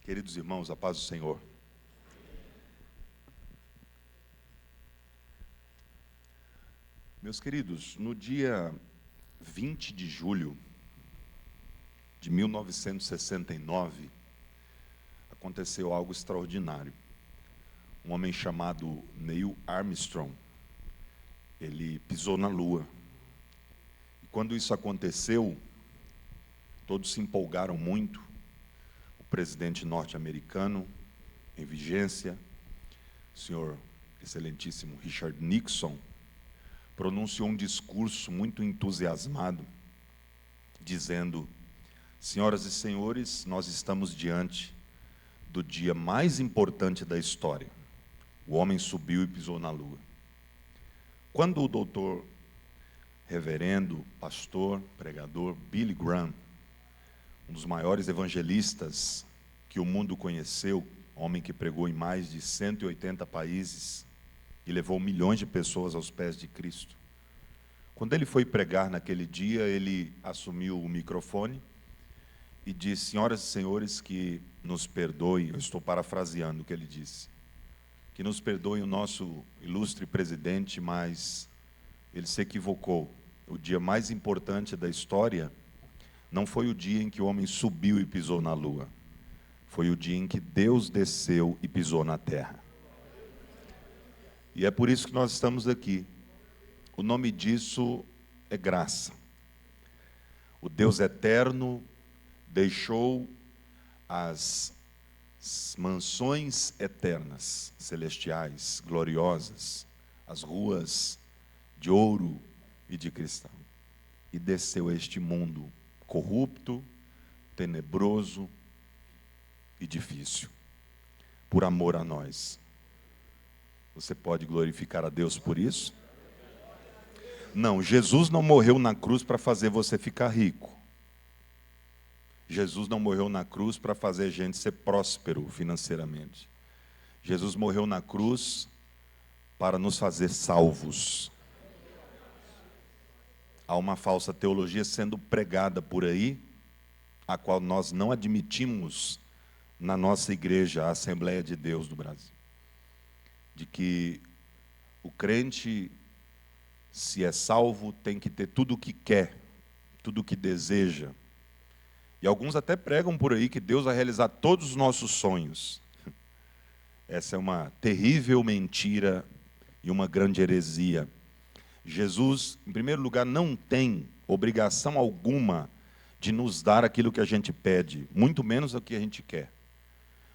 Queridos irmãos, a paz do Senhor. Meus queridos, no dia 20 de julho de 1969, aconteceu algo extraordinário. Um homem chamado Neil Armstrong, ele pisou na Lua. E quando isso aconteceu, todos se empolgaram muito. O presidente norte-americano, em vigência, o senhor excelentíssimo Richard Nixon, pronunciou um discurso muito entusiasmado, dizendo: senhoras e senhores, nós estamos diante do dia mais importante da história. O homem subiu e pisou na Lua. Quando o doutor, reverendo, pastor, pregador Billy Graham, um dos maiores evangelistas que o mundo conheceu, homem que pregou em mais de 180 países e levou milhões de pessoas aos pés de Cristo. Quando ele foi pregar naquele dia, ele assumiu o microfone e disse: senhoras e senhores, que nos perdoem, eu estou parafraseando o que ele disse, que nos perdoe o nosso ilustre presidente, mas ele se equivocou. O dia mais importante da história não foi o dia em que o homem subiu e pisou na Lua. Foi o dia em que Deus desceu e pisou na terra. E é por isso que nós estamos aqui. O nome disso é graça. O Deus eterno deixou as mansões eternas, celestiais, gloriosas, as ruas de ouro e de cristal, e desceu a este mundo corrupto, tenebroso e difícil, por amor a nós. Você pode glorificar a Deus por isso? Não, Jesus não morreu na cruz para fazer você ficar rico. Jesus não morreu na cruz para fazer a gente ser próspero financeiramente. Jesus morreu na cruz para nos fazer salvos. Há uma falsa teologia sendo pregada por aí, a qual nós não admitimos na nossa igreja, a Assembleia de Deus do Brasil, de que o crente, se é salvo, tem que ter tudo o que quer, tudo o que deseja. E alguns até pregam por aí que Deus vai realizar todos os nossos sonhos. Essa é uma terrível mentira e uma grande heresia. Jesus, em primeiro lugar, não tem obrigação alguma de nos dar aquilo que a gente pede, muito menos o que a gente quer.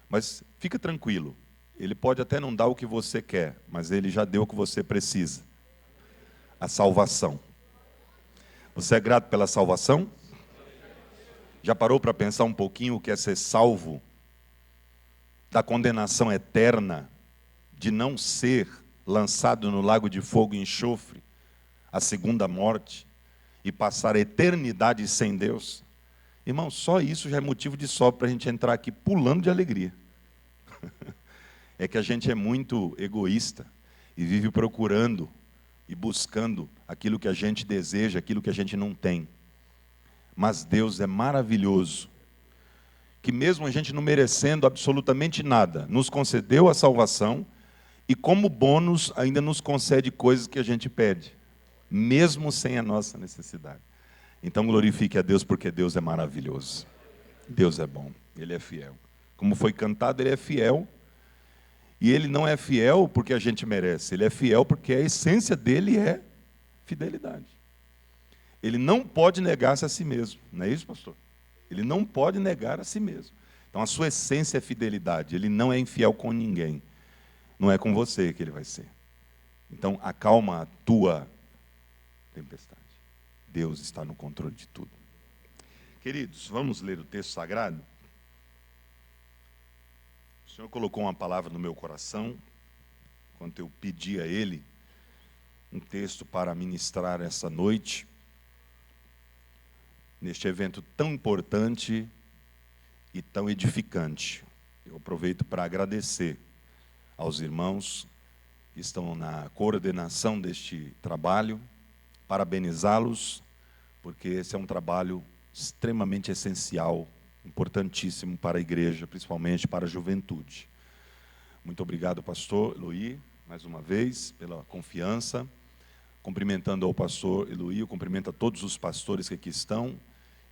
Mas fica tranquilo, Ele pode até não dar o que você quer, mas Ele já deu o que você precisa. A salvação. Você é grato pela salvação? Já parou para pensar um pouquinho o que é ser salvo da condenação eterna, de não ser lançado no lago de fogo e enxofre, a segunda morte, e passar a eternidade sem Deus? Irmão, só isso já é motivo de sobra para a gente entrar aqui pulando de alegria. É que a gente é muito egoísta e vive procurando e buscando aquilo que a gente deseja, aquilo que a gente não tem. Mas Deus é maravilhoso, que mesmo a gente não merecendo absolutamente nada, nos concedeu a salvação e como bônus ainda nos concede coisas que a gente pede, mesmo sem a nossa necessidade. Então glorifique a Deus, porque Deus é maravilhoso. Deus é bom, Ele é fiel. Como foi cantado, Ele é fiel. E Ele não é fiel porque a gente merece, Ele é fiel porque a essência dEle é fidelidade. Ele não pode negar-se a si mesmo, não é isso, pastor? Ele não pode negar a si mesmo. Então a sua essência é fidelidade, Ele não é infiel com ninguém. Não é com você que Ele vai ser. Então acalma a tua tempestade. Deus está no controle de tudo. Queridos, vamos ler o texto sagrado? O Senhor colocou uma palavra no meu coração, quando eu pedi a Ele um texto para ministrar essa noite, neste evento tão importante e tão edificante. Eu aproveito para agradecer aos irmãos que estão na coordenação deste trabalho, parabenizá-los, porque esse é um trabalho extremamente essencial importantíssimo para a igreja, principalmente para a juventude. Muito obrigado, pastor Eloy, mais uma vez, pela confiança. Cumprimentando ao pastor Eloy, eu cumprimento a todos os pastores que aqui estão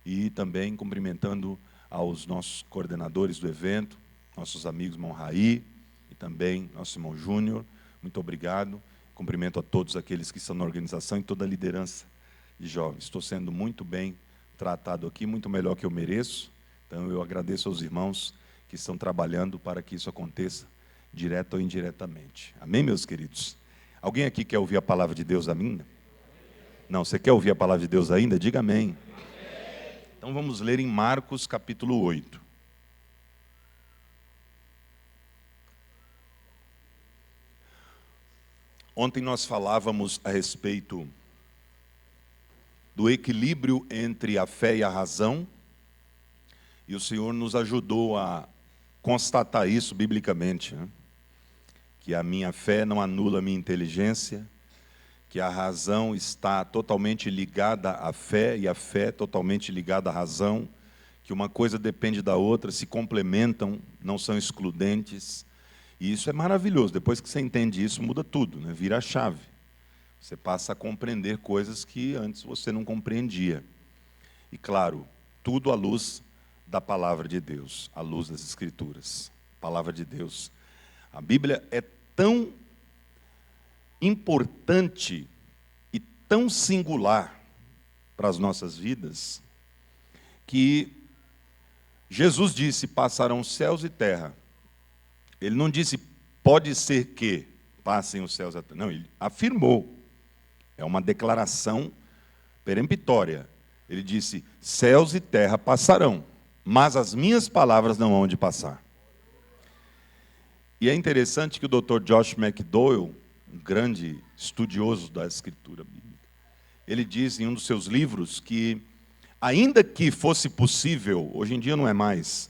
e também cumprimentando aos nossos coordenadores do evento, nossos amigos irmão Raí e também nosso irmão Júnior. Muito obrigado. Cumprimento a todos aqueles que estão na organização e toda a liderança de jovens. Estou sendo muito bem tratado aqui, muito melhor que eu mereço. Então eu agradeço aos irmãos que estão trabalhando para que isso aconteça, direto ou indiretamente. Amém, meus queridos? Alguém aqui quer ouvir a palavra de Deus ainda? Não, você quer ouvir a palavra de Deus ainda? Diga amém. Então vamos ler em Marcos capítulo 8. Ontem nós falávamos a respeito do equilíbrio entre a fé e a razão, e o Senhor nos ajudou a constatar isso biblicamente, né? Que a minha fé não anula a minha inteligência, que a razão está totalmente ligada à fé e a fé totalmente ligada à razão, que uma coisa depende da outra, se complementam, não são excludentes. E isso é maravilhoso. Depois que você entende isso, muda tudo, né? Vira a chave. Você passa a compreender coisas que antes você não compreendia. E claro, tudo à luz da palavra de Deus, à luz das Escrituras. Palavra de Deus. A Bíblia é tão importante e tão singular para as nossas vidas, que Jesus disse, passarão céus e terra. Ele não disse, pode ser que passem os céus e a terra. Não, ele afirmou. É uma declaração peremptória. Ele disse, céus e terra passarão, mas as minhas palavras não hão de passar. E é interessante que o Dr. Josh McDowell, um grande estudioso da Escritura Bíblica, ele diz em um dos seus livros que, ainda que fosse possível, hoje em dia não é mais,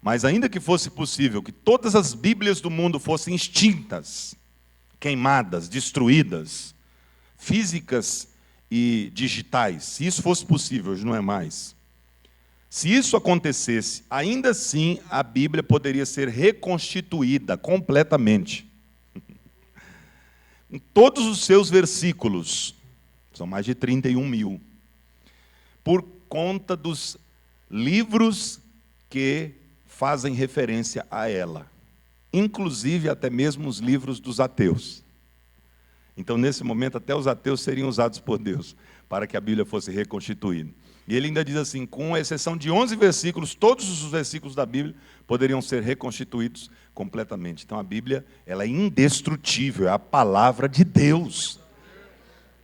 mas ainda que fosse possível que todas as Bíblias do mundo fossem extintas, queimadas, destruídas, físicas e digitais, se isso fosse possível, hoje não é mais. Se isso acontecesse, ainda assim a Bíblia poderia ser reconstituída completamente. Em todos os seus versículos, são mais de 31 mil, por conta dos livros que fazem referência a ela, inclusive até mesmo os livros dos ateus. Então, nesse momento, até os ateus seriam usados por Deus, para que a Bíblia fosse reconstituída. E ele ainda diz assim, com exceção de 11 versículos, todos os versículos da Bíblia poderiam ser reconstituídos completamente. Então a Bíblia, ela é indestrutível, é a palavra de Deus.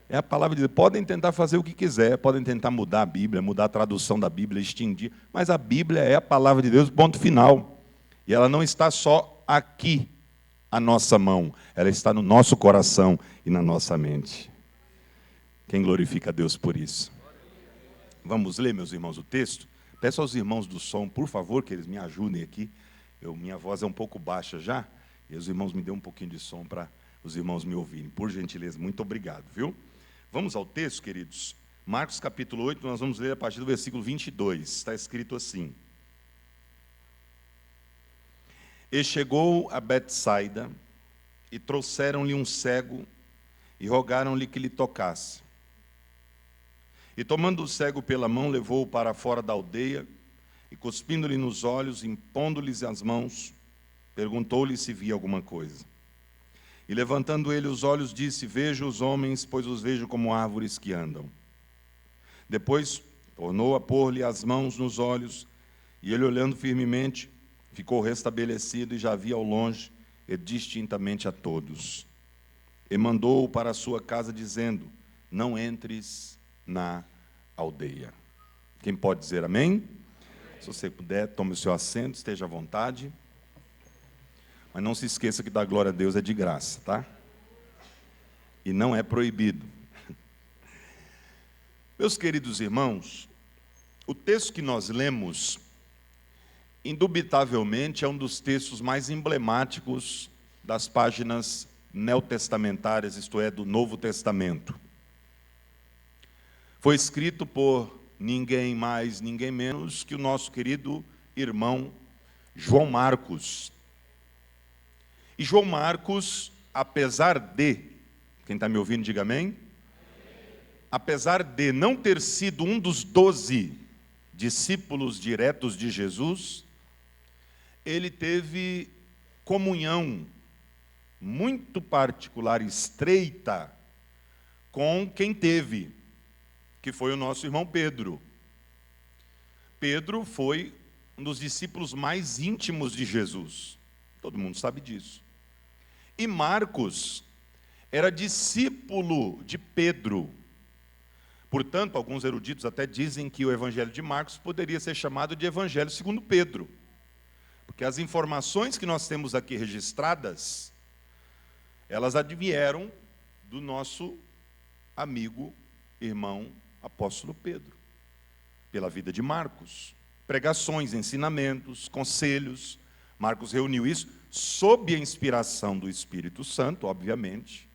É a palavra de Deus. Podem tentar fazer o que quiser, podem tentar mudar a Bíblia, mudar a tradução da Bíblia, extinguir, mas a Bíblia é a palavra de Deus, ponto final. E ela não está só aqui, à nossa mão, ela está no nosso coração e na nossa mente. Quem glorifica a Deus por isso? Vamos ler, meus irmãos, o texto? Peço aos irmãos do som, por favor, que eles me ajudem aqui. Minha voz é um pouco baixa já, e os irmãos me dêem um pouquinho de som para os irmãos me ouvirem. Por gentileza, muito obrigado, viu? Vamos ao texto, queridos. Marcos capítulo 8, nós vamos ler a partir do versículo 22. Está escrito assim. E chegou a Betsaida, e trouxeram-lhe um cego, e rogaram-lhe que lhe tocasse. E tomando o cego pela mão, levou-o para fora da aldeia, e cuspindo-lhe nos olhos, impondo-lhes as mãos, perguntou-lhe se via alguma coisa. E levantando ele os olhos, disse, vejo os homens, pois os vejo como árvores que andam. Depois tornou a pôr-lhe as mãos nos olhos, e ele, olhando firmemente, ficou restabelecido, e já via ao longe, e distintamente a todos. E mandou-o para a sua casa, dizendo, não entres na aldeia. Quem pode dizer amém? Se você puder, tome o seu assento, esteja à vontade. Mas não se esqueça que dar glória a Deus é de graça, tá? E não é proibido. Meus queridos irmãos, o texto que nós lemos, indubitavelmente, é um dos textos mais emblemáticos das páginas neotestamentárias, isto é, do Novo Testamento. Foi escrito por ninguém mais, ninguém menos que o nosso querido irmão João Marcos. E João Marcos, apesar de, quem está me ouvindo, diga amém. Apesar de não ter sido um dos 12 discípulos diretos de Jesus, ele teve comunhão muito particular, estreita, com quem teve, que foi o nosso irmão Pedro. Pedro foi um dos discípulos mais íntimos de Jesus. Todo mundo sabe disso. E Marcos era discípulo de Pedro. Portanto, alguns eruditos até dizem que o evangelho de Marcos poderia ser chamado de evangelho segundo Pedro. Porque as informações que nós temos aqui registradas, elas advieram do nosso amigo, irmão, apóstolo Pedro, pela vida de Marcos. Pregações, ensinamentos, conselhos. Marcos reuniu isso sob a inspiração do Espírito Santo, obviamente,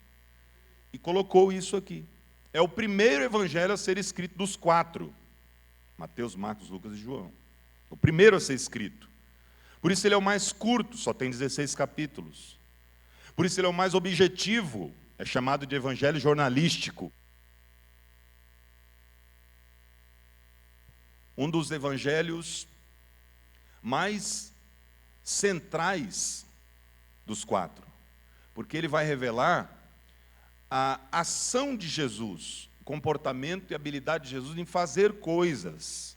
e colocou isso aqui. É o primeiro evangelho a ser escrito dos 4. Mateus, Marcos, Lucas e João. O primeiro a ser escrito. Por isso ele é o mais curto, só tem 16 capítulos. Por isso ele é o mais objetivo, é chamado de evangelho jornalístico. Um dos evangelhos mais centrais dos 4. Porque ele vai revelar a ação de Jesus, o comportamento e habilidade de Jesus em fazer coisas.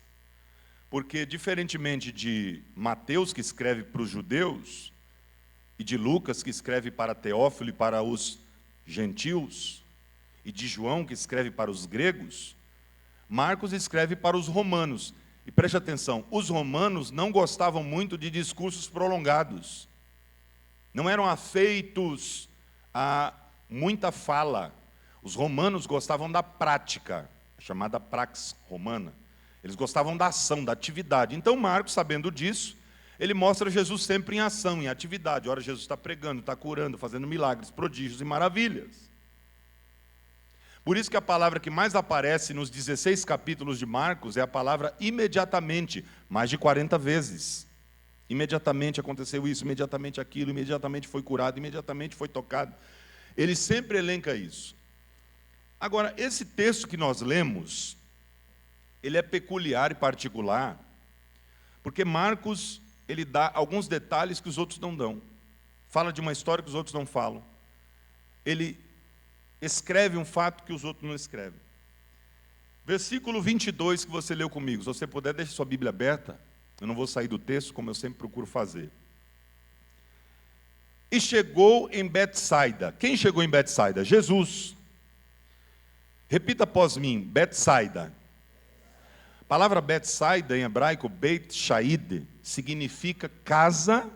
Porque, diferentemente de Mateus, que escreve para os judeus, e de Lucas, que escreve para Teófilo e para os gentios, e de João, que escreve para os gregos, Marcos escreve para os romanos. E preste atenção, os romanos não gostavam muito de discursos prolongados. Não eram afeitos a muita fala. Os romanos gostavam da prática, chamada praxis romana. Eles gostavam da ação, da atividade. Então Marcos, sabendo disso, ele mostra Jesus sempre em ação, em atividade. Ora, Jesus está pregando, está curando, fazendo milagres, prodígios e maravilhas. Por isso que a palavra que mais aparece nos 16 capítulos de Marcos é a palavra imediatamente, mais de 40 vezes. Imediatamente aconteceu isso, imediatamente aquilo, imediatamente foi curado, imediatamente foi tocado. Ele sempre elenca isso. Agora, esse texto que nós lemos, ele é peculiar e particular, porque Marcos, ele dá alguns detalhes que os outros não dão. Fala de uma história que os outros não falam. Ele escreve um fato que os outros não escrevem. Versículo 22 que você leu comigo. Se você puder, deixe sua Bíblia aberta. Eu não vou sair do texto, como eu sempre procuro fazer. E chegou em Betsaida. Quem chegou em Betsaida? Jesus. Repita após mim, Betsaida. A palavra Betsaida, em hebraico, Beit Shaid, significa casa,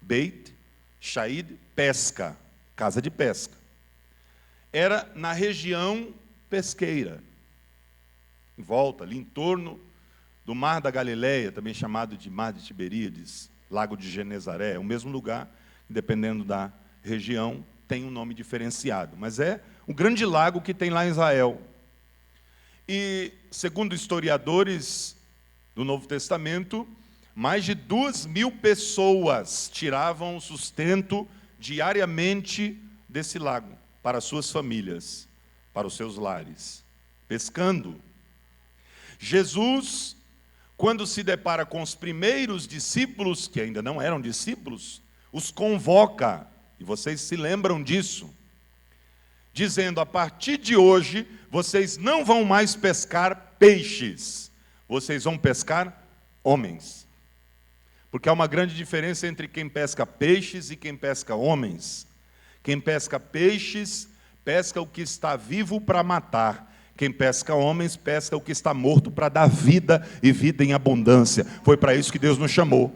Beit Shaid, pesca, casa de pesca. Era na região pesqueira, em volta, ali em torno do Mar da Galileia, também chamado de Mar de Tiberíades, Lago de Genezaré, é o mesmo lugar, dependendo da região, tem um nome diferenciado, mas é um grande lago que tem lá em Israel. E, segundo historiadores do Novo Testamento, mais de 2.000 pessoas tiravam sustento diariamente desse lago, para suas famílias, para os seus lares, pescando. Jesus, quando se depara com os primeiros discípulos, que ainda não eram discípulos, os convoca, e vocês se lembram disso, dizendo: a partir de hoje, vocês não vão mais pescar peixes, vocês vão pescar homens. Porque há uma grande diferença entre quem pesca peixes e quem pesca homens. Quem pesca peixes, pesca o que está vivo para matar. Quem pesca homens, pesca o que está morto para dar vida e vida em abundância. Foi para isso que Deus nos chamou.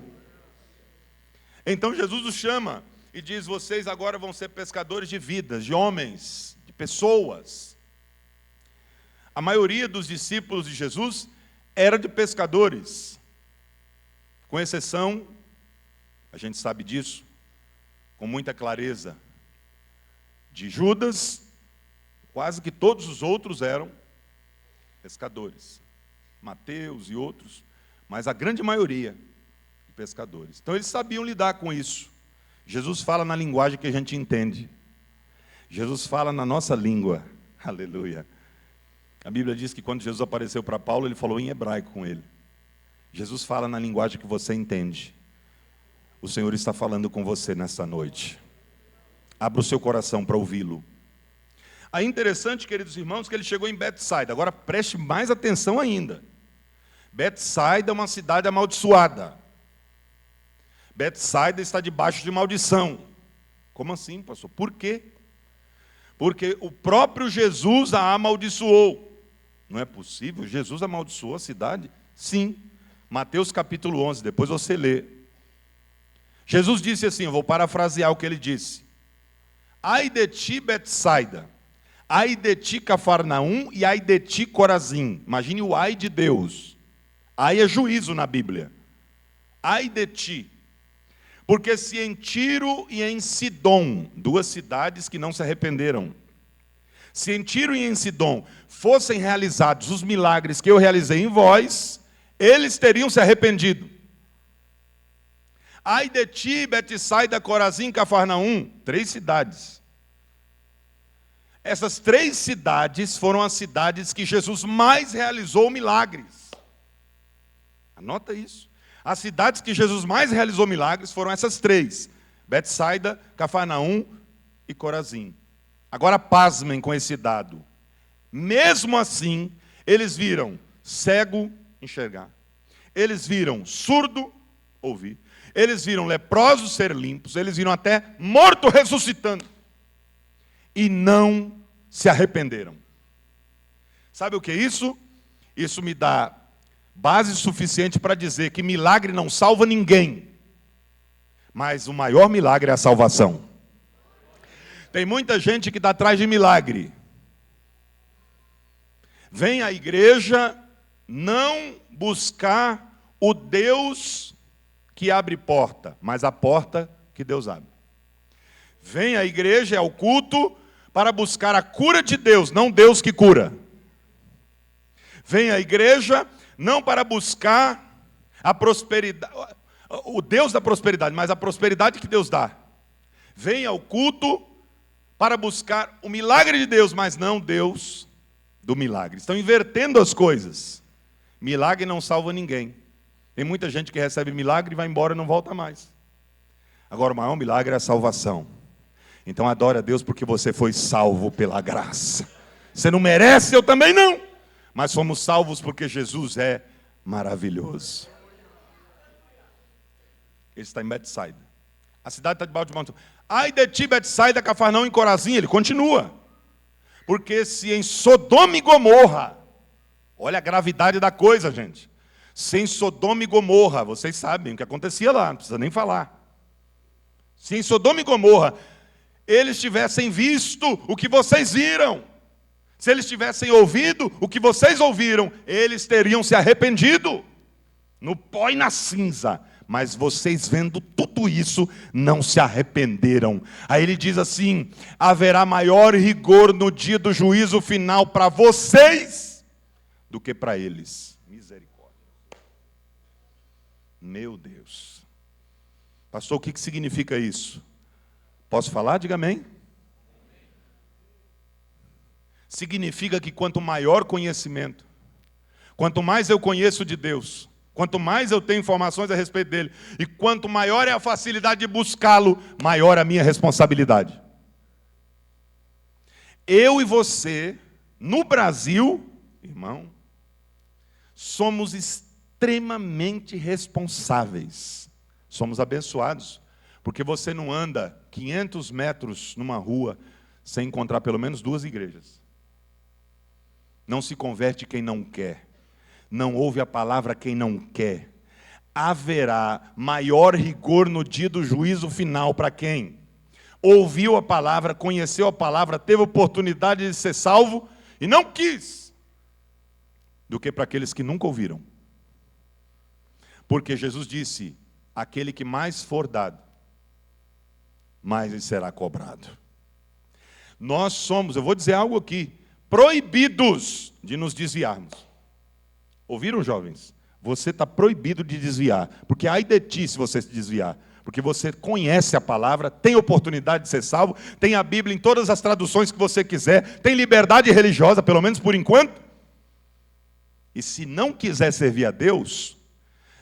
Então Jesus os chama e diz: vocês agora vão ser pescadores de vidas, de homens, de pessoas. A maioria dos discípulos de Jesus era de pescadores, com exceção, a gente sabe disso, com muita clareza, de Judas. Quase que todos os outros eram pescadores. Mateus e outros, mas a grande maioria de pescadores. Então eles sabiam lidar com isso. Jesus fala na linguagem que a gente entende. Jesus fala na nossa língua. Aleluia. A Bíblia diz que quando Jesus apareceu para Paulo, ele falou em hebraico com ele. Jesus fala na linguagem que você entende. O Senhor está falando com você nesta noite. Abra o seu coração para ouvi-lo. Aí interessante, queridos irmãos, que ele chegou em Betsaida. Agora preste mais atenção ainda. Betsaida é uma cidade amaldiçoada. Betsaida está debaixo de maldição. Como assim, pastor? Por quê? Porque o próprio Jesus a amaldiçoou. Não é possível? Jesus amaldiçoou a cidade? Sim. Mateus capítulo 11, depois você lê. Jesus disse assim, eu vou parafrasear o que ele disse. Ai de ti, Betsaida, ai de ti, Cafarnaum, e ai de ti, Corazim. Imagine o ai de Deus. Ai é juízo na Bíblia. Ai de ti. Porque se em Tiro e em Sidom, duas cidades que não se arrependeram, se em Tiro e em Sidom fossem realizados os milagres que eu realizei em vós, eles teriam se arrependido. Ai de ti, Betsaida, Corazim, Cafarnaum, 3 cidades. Essas 3 cidades foram as cidades que Jesus mais realizou milagres. Anota isso. As cidades que Jesus mais realizou milagres foram essas 3. Betsaida, Cafarnaum e Corazim. Agora pasmem com esse dado. Mesmo assim, eles viram cego enxergar. Eles viram surdo ouvir. Eles viram leprosos ser limpos. Eles viram até morto ressuscitando. E não se arrependeram. Sabe o que é isso? Isso me dá base suficiente para dizer que milagre não salva ninguém. Mas o maior milagre é a salvação. Tem muita gente que está atrás de milagre. Vem à igreja não buscar o Deus que abre porta, mas a porta que Deus abre. Vem à igreja, ao culto, para buscar a cura de Deus, não Deus que cura. Vem à igreja não para buscar a prosperidade, o Deus da prosperidade, mas a prosperidade que Deus dá. Vem ao culto para buscar o milagre de Deus, mas não Deus do milagre. Estão invertendo as coisas. Milagre não salva ninguém. Tem muita gente que recebe milagre e vai embora e não volta mais. Agora, o maior milagre é a salvação. Então adore a Deus porque você foi salvo pela graça. Você não merece, eu também não. Mas fomos salvos porque Jesus é maravilhoso. Ele está em Betsaida. A cidade está debaixo de maldição. Ai de ti, Betsaida, Cafarnaum e Corazim. Ele continua. Porque se em Sodoma e Gomorra, olha a gravidade da coisa, gente. Se em Sodoma e Gomorra, vocês sabem o que acontecia lá, não precisa nem falar. Se em Sodoma e Gomorra eles tivessem visto o que vocês viram, se eles tivessem ouvido o que vocês ouviram, eles teriam se arrependido, no pó e na cinza. Mas vocês vendo tudo isso, não se arrependeram. Aí ele diz assim, haverá maior rigor no dia do juízo final para vocês, do que para eles. Misericórdia. Meu Deus. Pastor, o que significa isso? Posso falar? Diga amém. Significa que quanto maior conhecimento, quanto mais eu conheço de Deus, quanto mais eu tenho informações a respeito dele, e quanto maior é a facilidade de buscá-lo, maior a minha responsabilidade. Eu e você, no Brasil, irmão, somos extremamente responsáveis. Somos abençoados, porque você não anda 500 metros numa rua sem encontrar pelo menos 2 igrejas. Não se converte quem não quer. Não ouve a palavra quem não quer. Haverá maior rigor no dia do juízo final para quem ouviu a palavra, conheceu a palavra, teve oportunidade de ser salvo e não quis, do que para aqueles que nunca ouviram. Porque Jesus disse, aquele que mais for dado, mais lhe será cobrado. Nós somos, eu vou dizer algo aqui, proibidos de nos desviarmos. Ouviram, jovens? Você está proibido de desviar, porque ai de ti se você se desviar. Porque você conhece a palavra, tem oportunidade de ser salvo, tem a Bíblia em todas as traduções que você quiser, tem liberdade religiosa, pelo menos por enquanto. E se não quiser servir a Deus,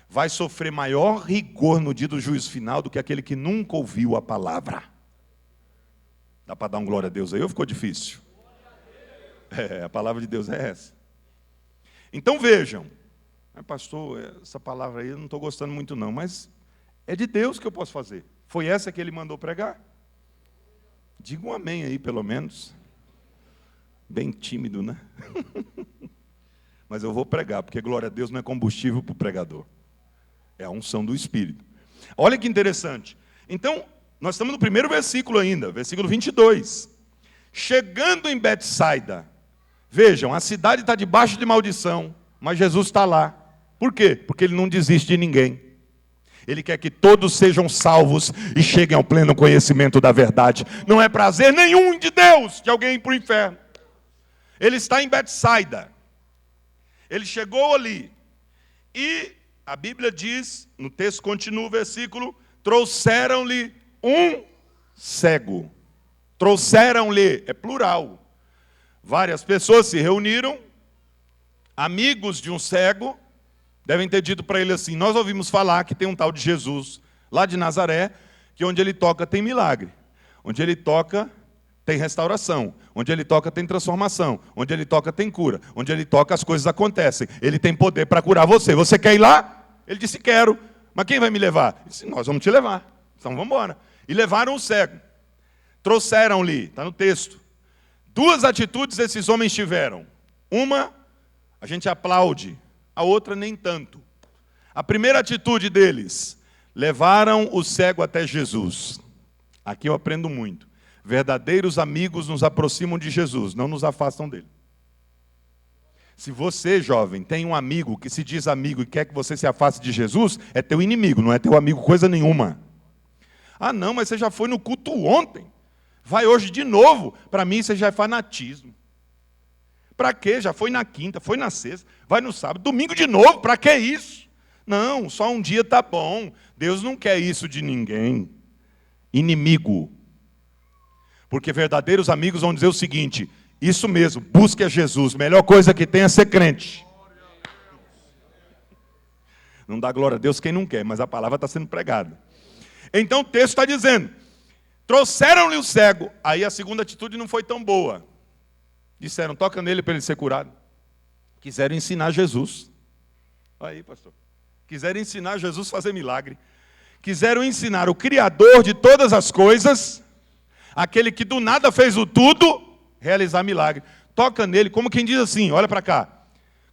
vai sofrer maior rigor no dia do juízo final do que aquele que nunca ouviu a palavra. Dá para dar um glória a Deus aí ou ficou difícil? A palavra de Deus é essa. Então vejam, pastor, essa palavra aí eu não estou gostando muito não, mas é de Deus que eu posso fazer. Foi essa que ele mandou pregar? Diga um amém aí, pelo menos. Bem tímido, né? Mas eu vou pregar, porque glória a Deus não é combustível para o pregador. É a unção do Espírito. Olha que interessante. Então, nós estamos no primeiro versículo ainda, versículo 22. Chegando em Betsaida, vejam, a cidade está debaixo de maldição, mas Jesus está lá. Por quê? Porque ele não desiste de ninguém. Ele quer que todos sejam salvos e cheguem ao pleno conhecimento da verdade. Não é prazer nenhum de Deus que alguém ir para o inferno. Ele está em Betsaida. Ele chegou ali. E a Bíblia diz, no texto continua o versículo, trouxeram-lhe um cego. Trouxeram-lhe, é plural. Várias pessoas se reuniram, amigos de um cego, devem ter dito para ele assim, nós ouvimos falar que tem um tal de Jesus, lá de Nazaré, que onde ele toca tem milagre. Onde ele toca tem restauração. Onde ele toca tem transformação. Onde ele toca tem cura. Onde ele toca as coisas acontecem. Ele tem poder para curar você. Você quer ir lá? Ele disse, quero. Mas quem vai me levar? Ele disse, nós vamos te levar. Então vamos embora. E levaram o cego. Trouxeram-lhe, está no texto. Duas atitudes esses homens tiveram. Uma, a gente aplaude. A outra, nem tanto. A primeira atitude deles, levaram o cego até Jesus. Aqui eu aprendo muito. Verdadeiros amigos nos aproximam de Jesus, não nos afastam dele. Se você, jovem, tem um amigo que se diz amigo e quer que você se afaste de Jesus, é teu inimigo, não é teu amigo coisa nenhuma. Ah não, mas você já foi no culto ontem. Vai hoje de novo. Para mim isso já é fanatismo. Para quê? Já foi na quinta, foi na sexta, vai no sábado, domingo de novo, para que isso? Não, só um dia tá bom. Deus não quer isso de ninguém. Inimigo. Porque verdadeiros amigos vão dizer o seguinte, isso mesmo, busque a Jesus, melhor coisa que tem é ser crente. Não dá glória a Deus quem não quer, mas a palavra está sendo pregada. Então o texto está dizendo, trouxeram-lhe o cego, aí a segunda atitude não foi tão boa. Disseram, toca nele para ele ser curado. Quiseram ensinar Jesus. Aí, pastor. Quiseram ensinar Jesus a fazer milagre. Quiseram ensinar o Criador de todas as coisas, aquele que do nada fez o tudo, realizar milagre. Toca nele, como quem diz assim, olha para cá.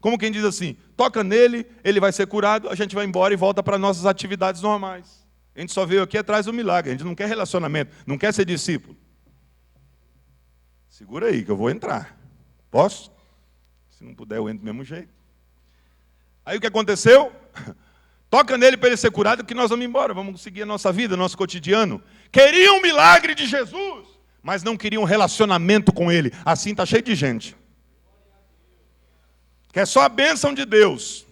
Como quem diz assim, toca nele, ele vai ser curado, a gente vai embora e volta para nossas atividades normais. A gente só veio aqui atrás do milagre, a gente não quer relacionamento, não quer ser discípulo. Segura aí que eu vou entrar. Posso? Se não puder eu entro do mesmo jeito. Aí o que aconteceu? Toca nele para ele ser curado que nós vamos embora, vamos seguir a nossa vida, nosso cotidiano. Queriam um milagre de Jesus, mas não queriam um relacionamento com ele. Assim está cheio de gente. Quer só a bênção de Deus,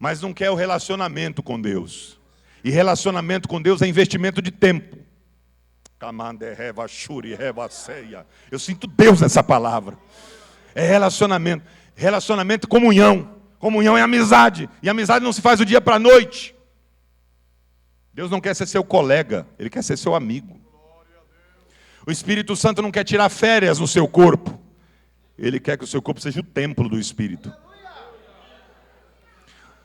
mas não quer o relacionamento com Deus. E relacionamento com Deus é investimento de tempo. Eu sinto Deus nessa palavra. É relacionamento. Relacionamento e comunhão. Comunhão é amizade. E amizade não se faz do dia para a noite. Deus não quer ser seu colega. Ele quer ser seu amigo. O Espírito Santo não quer tirar férias no seu corpo. Ele quer que o seu corpo seja o templo do Espírito.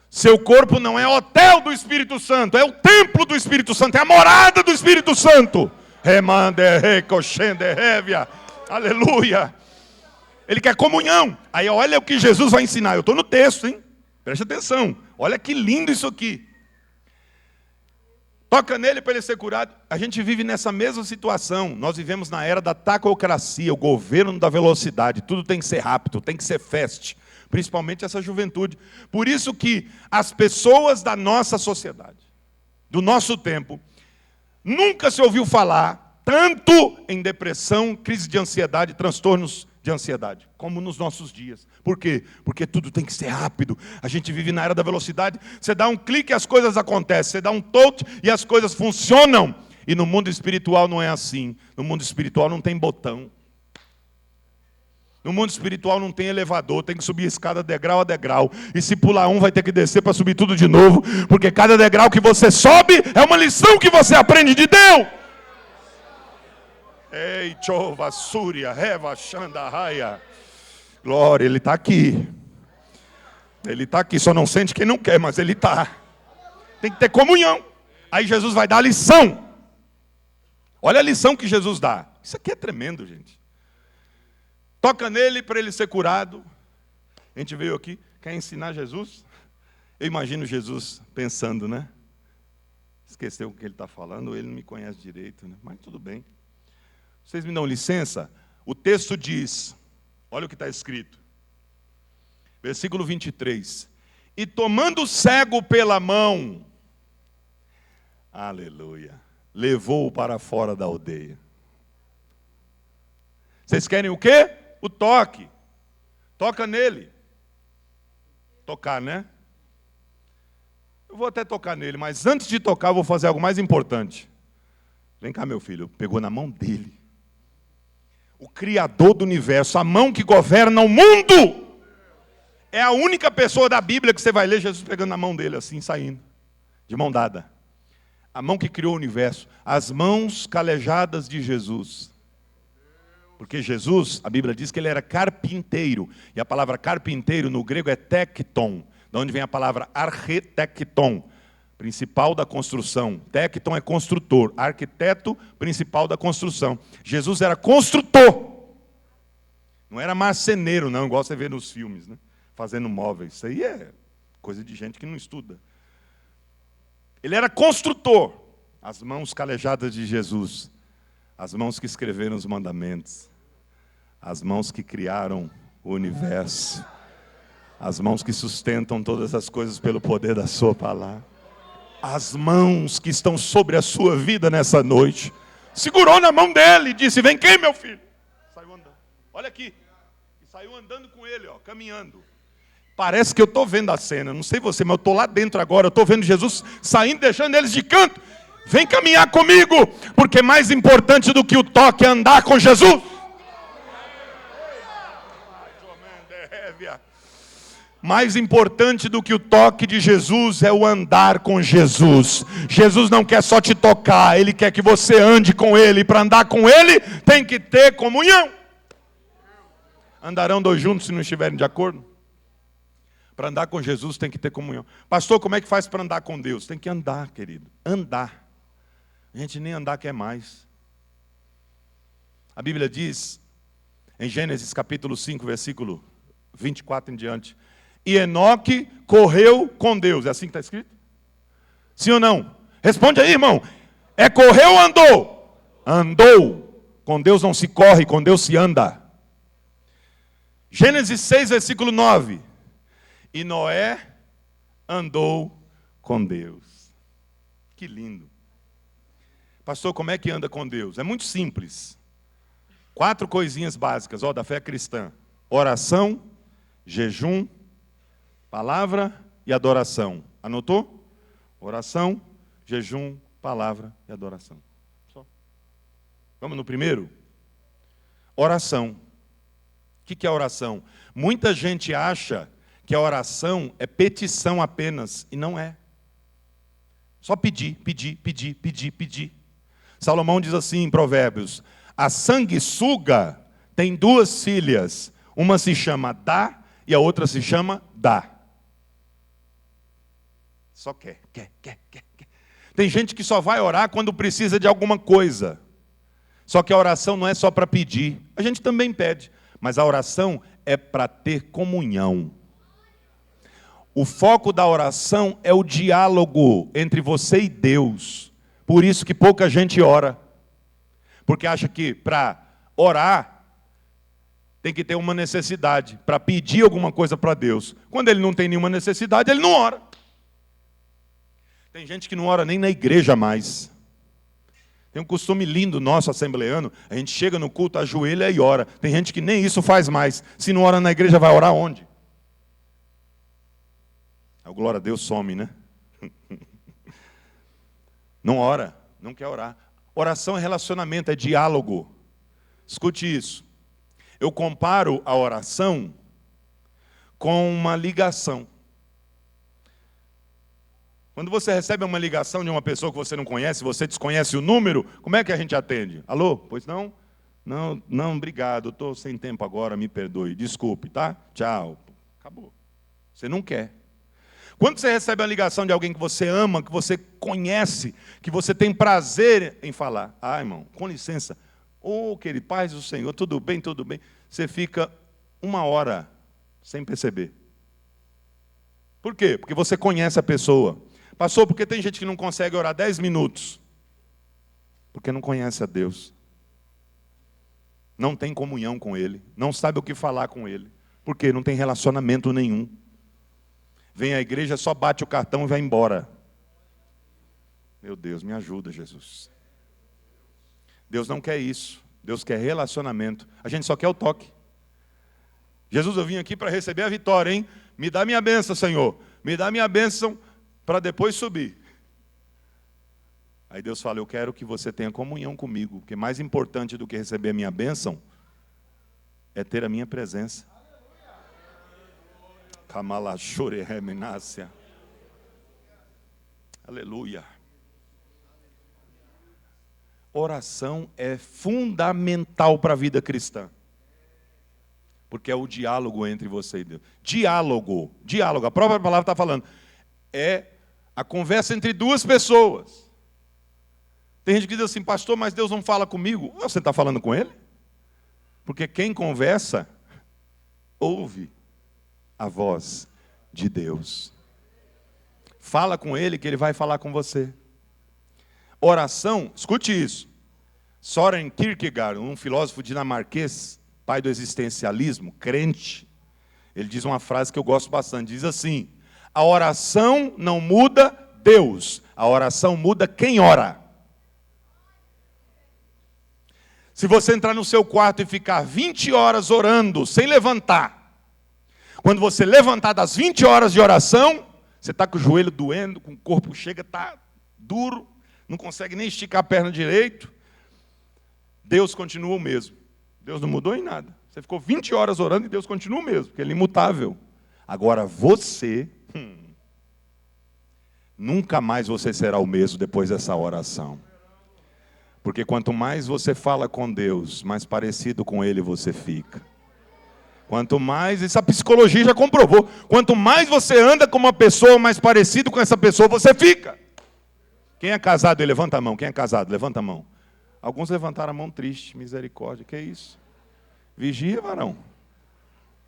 Seu corpo não é hotel do Espírito Santo. É o templo do Espírito Santo. É a morada do Espírito Santo. Aleluia. Ele quer comunhão. Aí olha o que Jesus vai ensinar. Eu estou no texto, hein? Preste atenção. Olha que lindo isso aqui. Toca nele para ele ser curado. A gente vive nessa mesma situação. Nós vivemos na era da tacocracia, o governo da velocidade. Tudo tem que ser rápido, tem que ser fast. Principalmente essa juventude. Por isso que as pessoas da nossa sociedade, do nosso tempo, nunca se ouviu falar tanto em depressão, crise de ansiedade, transtornos de ansiedade, como nos nossos dias. Por quê? Porque tudo tem que ser rápido. A gente vive na era da velocidade. Você dá um clique e as coisas acontecem. Você dá um touch e as coisas funcionam. E no mundo espiritual não é assim. No mundo espiritual não tem botão. No mundo espiritual não tem elevador. Tem que subir a escada degrau a degrau. E se pular um, vai ter que descer para subir tudo de novo. Porque cada degrau que você sobe é uma lição que você aprende de Deus. Ei, chova, súria, reva, xandarraia. Glória, Ele está aqui. Ele está aqui, só não sente quem não quer, mas Ele está. Tem que ter comunhão. Aí Jesus vai dar a lição. Olha a lição que Jesus dá. Isso aqui é tremendo, gente. Toca nele para ele ser curado. A gente veio aqui, quer ensinar Jesus? Eu imagino Jesus pensando, né? Esqueceu o que ele está falando, ele não me conhece direito, né? Mas tudo bem. Vocês me dão licença? O texto diz, olha o que está escrito. Versículo 23. E tomando o cego pela mão, aleluia, levou-o para fora da aldeia. Vocês querem o quê? O toque. Toca nele. Tocar, né? Eu vou até tocar nele, mas antes de tocar eu vou fazer algo mais importante. Vem cá, meu filho. Pegou na mão dele. O Criador do universo, a mão que governa o mundo. É a única pessoa da Bíblia que você vai ler Jesus pegando na mão dele, assim, saindo. De mão dada. A mão que criou o universo. As mãos calejadas de Jesus. Porque Jesus, a Bíblia diz que ele era carpinteiro. E a palavra carpinteiro no grego é tekton. De onde vem a palavra arquitecton. Principal da construção. Tecton é construtor. Arquiteto, principal da construção. Jesus era construtor. Não era marceneiro, não, igual você vê nos filmes, né? Fazendo móveis. Isso aí é coisa de gente que não estuda. Ele era construtor. As mãos calejadas de Jesus. As mãos que escreveram os mandamentos. As mãos que criaram o universo. As mãos que sustentam todas as coisas pelo poder da sua palavra. As mãos que estão sobre a sua vida nessa noite. Segurou na mão dele e disse, vem quem, meu filho? Saiu andando. Olha aqui. E saiu andando com ele, ó, caminhando. Parece que eu estou vendo a cena. Não sei você, mas eu estou lá dentro agora. Eu estou vendo Jesus saindo, deixando eles de canto. Vem caminhar comigo. Porque mais importante do que o toque é andar com Jesus. Mais importante do que o toque de Jesus é o andar com Jesus. Jesus não quer só te tocar, Ele quer que você ande com Ele. Para andar com Ele, tem que ter comunhão. Andarão dois juntos se não estiverem de acordo? Para andar com Jesus tem que ter comunhão. Pastor, como é que faz para andar com Deus? Tem que andar, querido. Andar. A gente nem andar quer mais. A Bíblia diz, em Gênesis capítulo 5, versículo 24 em diante, e Enoque correu com Deus. É assim que está escrito? Sim ou não? Responde aí, irmão. É correu ou andou? Andou. Com Deus não se corre, com Deus se anda. Gênesis 6, versículo 9. E Noé andou com Deus. Que lindo. Pastor, como é que anda com Deus? É muito simples. 4 coisinhas básicas, da fé cristã. Oração, jejum, palavra e adoração. Anotou? Oração, jejum, palavra e adoração. Só. Vamos no primeiro? Oração. O que é oração? Muita gente acha que a oração é petição apenas, e não é. Só pedir, pedir, pedir, pedir, pedir. Salomão diz assim em Provérbios, a sanguessuga tem 2 filhas, uma se chama Dá e a outra se chama Dá. Só quer. Tem gente que só vai orar quando precisa de alguma coisa. Só que a oração não é só para pedir. A gente também pede. Mas a oração é para ter comunhão. O foco da oração é o diálogo entre você e Deus. Por isso que pouca gente ora. Porque acha que para orar tem que ter uma necessidade. Para pedir alguma coisa para Deus. Quando ele não tem nenhuma necessidade, ele não ora. Tem gente que não ora nem na igreja mais. Tem um costume lindo nosso, assembleano, a gente chega no culto, ajoelha e ora. Tem gente que nem isso faz mais. Se não ora na igreja, vai orar onde? A glória a Deus some, né? Não ora, não quer orar. Oração é relacionamento, é diálogo. Escute isso. Eu comparo a oração com uma ligação. Quando você recebe uma ligação de uma pessoa que você não conhece, você desconhece o número, como é que a gente atende? Alô? Pois não? Não, obrigado, estou sem tempo agora, me perdoe, desculpe, tá? Tchau. Acabou. Você não quer. Quando você recebe uma ligação de alguém que você ama, que você conhece, que você tem prazer em falar, irmão, com licença, querido, paz do Senhor, tudo bem, tudo bem. Você fica 1 hora sem perceber. Por quê? Porque você conhece a pessoa. Pastor, porque tem gente que não consegue orar 10 minutos? Porque não conhece a Deus. Não tem comunhão com Ele. Não sabe o que falar com Ele. Por quê? Não tem relacionamento nenhum. Vem à igreja, só bate o cartão e vai embora. Meu Deus, me ajuda, Jesus. Deus não quer isso. Deus quer relacionamento. A gente só quer o toque. Jesus, eu vim aqui para receber a vitória, hein? Me dá minha bênção, Senhor. Me dá minha bênção para depois subir. Aí Deus fala, eu quero que você tenha comunhão comigo, porque mais importante do que receber a minha bênção é ter a minha presença. Kamalachure reminácia. Aleluia. Oração é fundamental para a vida cristã. Porque é o diálogo entre você e Deus. Diálogo, a própria palavra está falando. É a conversa entre duas pessoas. Tem gente que diz assim, pastor, mas Deus não fala comigo. Você está falando com Ele? Porque quem conversa, ouve a voz de Deus. Fala com Ele que Ele vai falar com você. Oração, escute isso. Søren Kierkegaard, um filósofo dinamarquês, pai do existencialismo, crente, ele diz uma frase que eu gosto bastante, diz assim, a oração não muda Deus, a oração muda quem ora. Se você entrar no seu quarto e ficar 20 horas orando, sem levantar, quando você levantar das 20 horas de oração, você está com o joelho doendo, com o corpo chega, está duro, não consegue nem esticar a perna direito, Deus continua o mesmo. Deus não mudou em nada. Você ficou 20 horas orando e Deus continua o mesmo, porque Ele é imutável. Agora você, nunca mais você será o mesmo depois dessa oração. Porque quanto mais você fala com Deus, mais parecido com Ele você fica. Quanto mais, isso a psicologia já comprovou, quanto mais você anda com uma pessoa, mais parecido com essa pessoa você fica. Quem é casado, levanta a mão. Quem é casado, levanta a mão. Alguns levantaram a mão triste, misericórdia, que é isso? Vigia, varão.